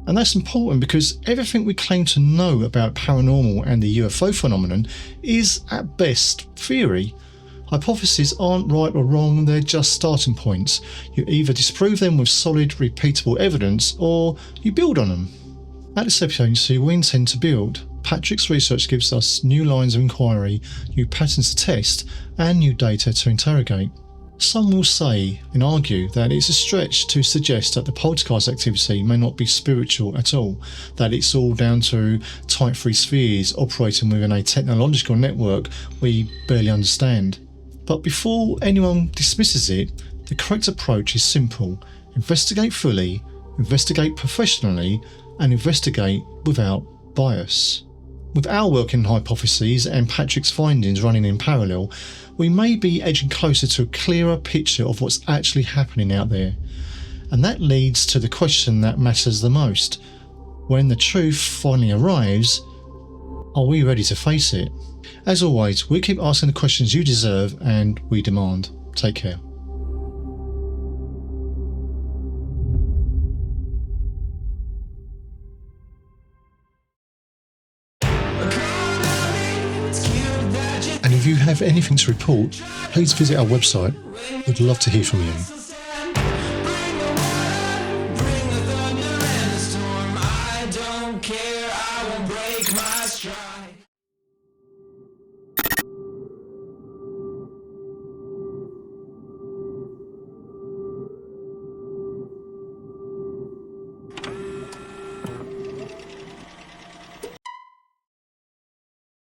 And that's important because everything we claim to know about paranormal and the UFO phenomenon is, at best, theory. Hypotheses aren't right or wrong, they're just starting points. You either disprove them with solid, repeatable evidence, or you build on them. At the SEPI agency, we intend to build. Patrick's research gives us new lines of inquiry, new patterns to test, and new data to interrogate. Some will say and argue that it's a stretch to suggest that the poltergeist activity may not be spiritual at all, that it's all down to type 3 spheres operating within a technological network we barely understand. But before anyone dismisses it, the correct approach is simple: investigate fully, investigate professionally, and investigate without bias. With our working hypotheses and Patrick's findings running in parallel, we may be edging closer to a clearer picture of what's actually happening out there. And that leads to the question that matters the most. When the truth finally arrives, are we ready to face it? As always, we keep asking the questions you deserve and we demand. Take care. And if you have anything to report, please visit our website. We'd love to hear from you.